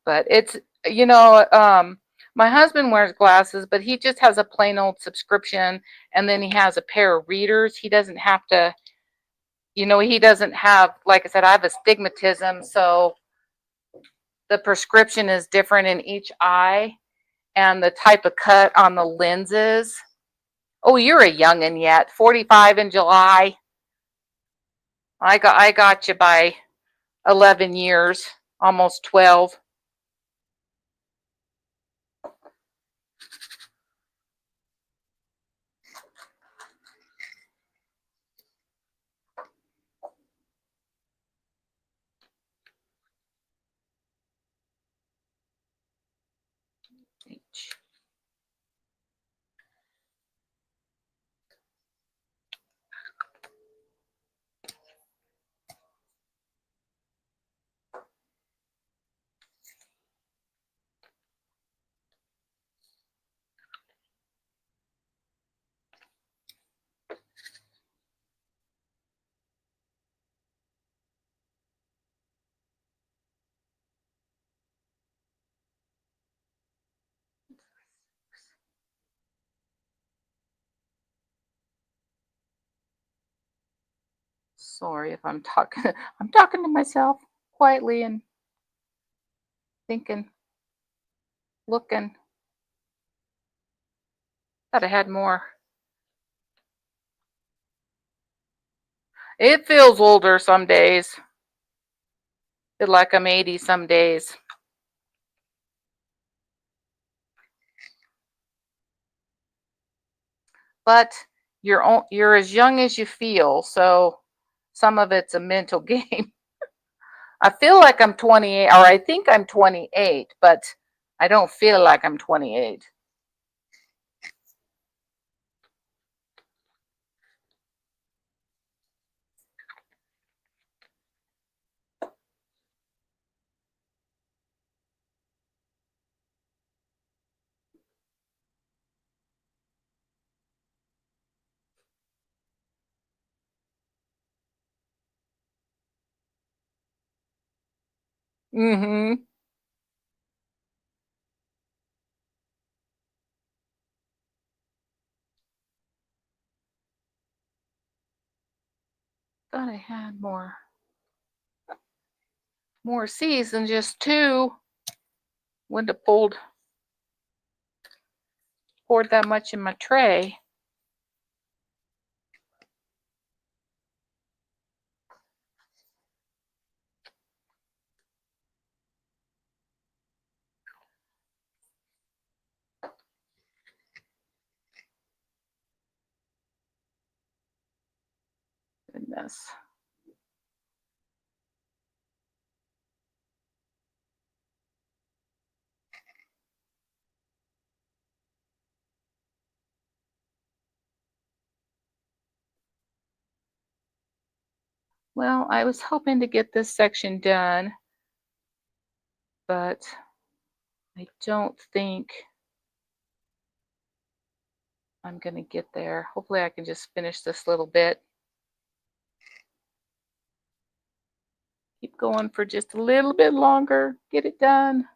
But it's, you know, my husband wears glasses, but he just has a plain old subscription, and then he has a pair of readers. He doesn't have to, you know, he doesn't have, like I said, I have astigmatism, so the prescription is different in each eye, and the type of cut on the lenses. Oh, you're a youngin' yet. 45 in July. I got you by 11 years, almost 12. Sorry if I'm talking. I'm talking to myself quietly and thinking, looking. Thought I had more. It feels older some days. Feel like I'm 80 some days. But you're as young as you feel, so some of it's a mental game. I feel like I'm 28, or I think I'm 28, but I don't feel like I'm 28. Mm-hmm. Thought I had more C's than just two. Wouldn't have poured that much in my tray. Goodness. Well, I was hoping to get this section done, but I don't think I'm going to get there. Hopefully I can just finish this little bit. Keep going for just a little bit longer. Get it done.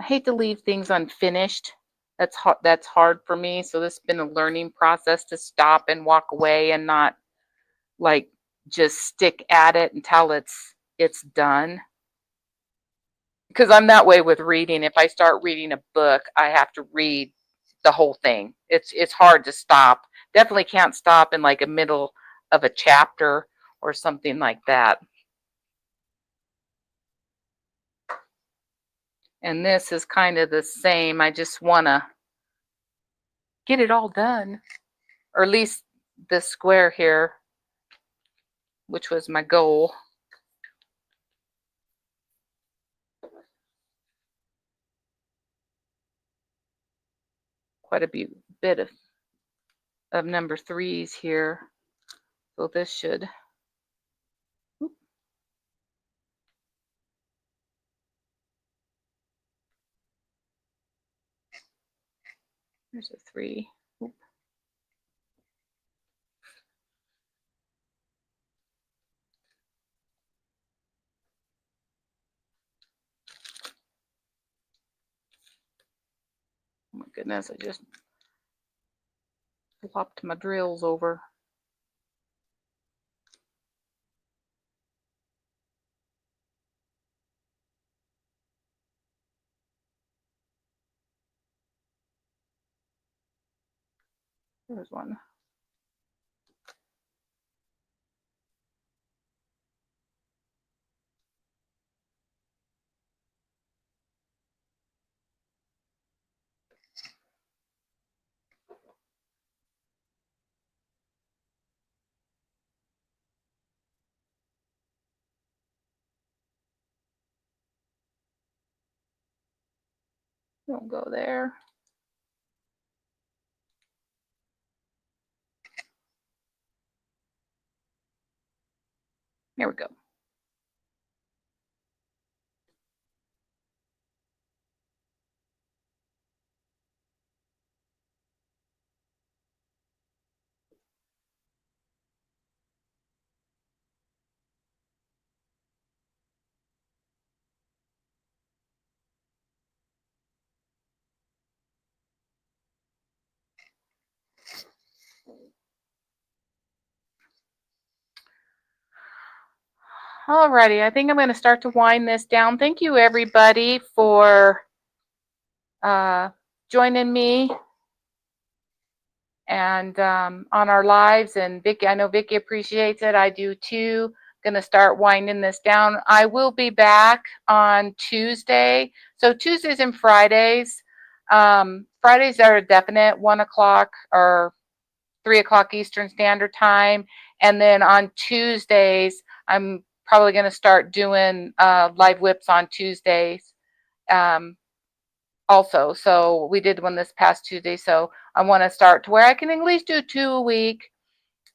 I hate to leave things unfinished. That's hard for me. So this has been a learning process to stop and walk away and not like just stick at it until it's done. Because I'm that way with reading. If I start reading a book, I have to read the whole thing. It's hard to stop. Definitely can't stop in like a middle of a chapter or something like that. And this is kind of the same. I just want to get it all done, or at least this square here, which was my goal. quite a bit of number 3s here. So this should, there's a 3. Oop. Oh my goodness, I just flopped my drills over. There's one. Don't go there. Here we go. Alrighty, I think I'm going to start to wind this down. Thank you everybody for joining me and on our lives. And Vicky, I know Vicky appreciates it. I do too. Going to start winding this down. I will be back on Tuesday. So Tuesdays and Fridays. Fridays are a definite 1 o'clock or 3 o'clock Eastern Standard Time. And then on Tuesdays, I'm probably going to start doing live whips on Tuesdays also. So we did one this past Tuesday. So I want to start to where I can at least do 2 a week.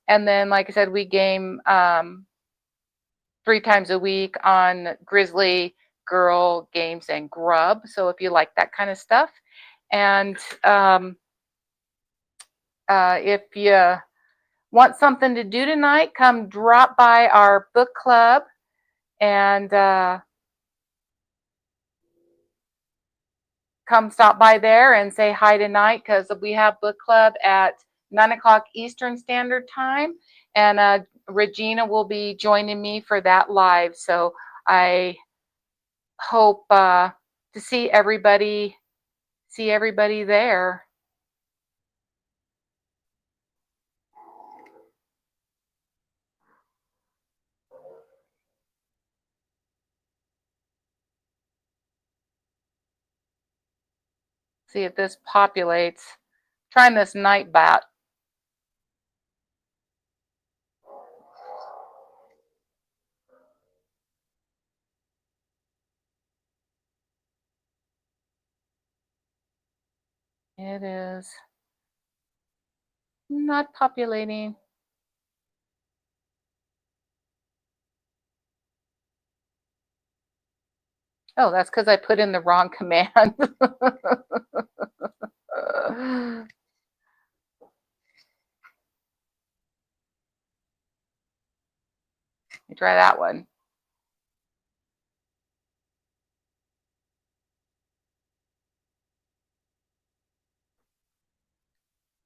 And then, like I said, we game 3 times a week on Grizzly, Girl, Games, and Grub. So if you like that kind of stuff. And if you want something to do tonight, come drop by our book club and come stop by there and say hi tonight, because we have book club at 9 o'clock Eastern Standard Time. And Regina will be joining me for that live. So I hope to see everybody there. See if this populates. Trying this night bat. It is not populating. Oh, that's because I put in the wrong command. You try that one.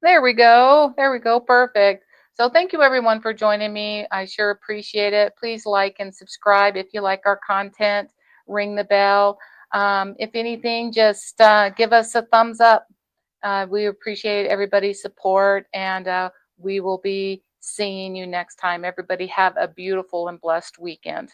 There we go. There we go. Perfect. So thank you everyone for joining me. I sure appreciate it. Please like and subscribe if you like our content. Ring the bell. If anything, just give us a thumbs up. We appreciate everybody's support, and we will be seeing you next time. Everybody have a beautiful and blessed weekend.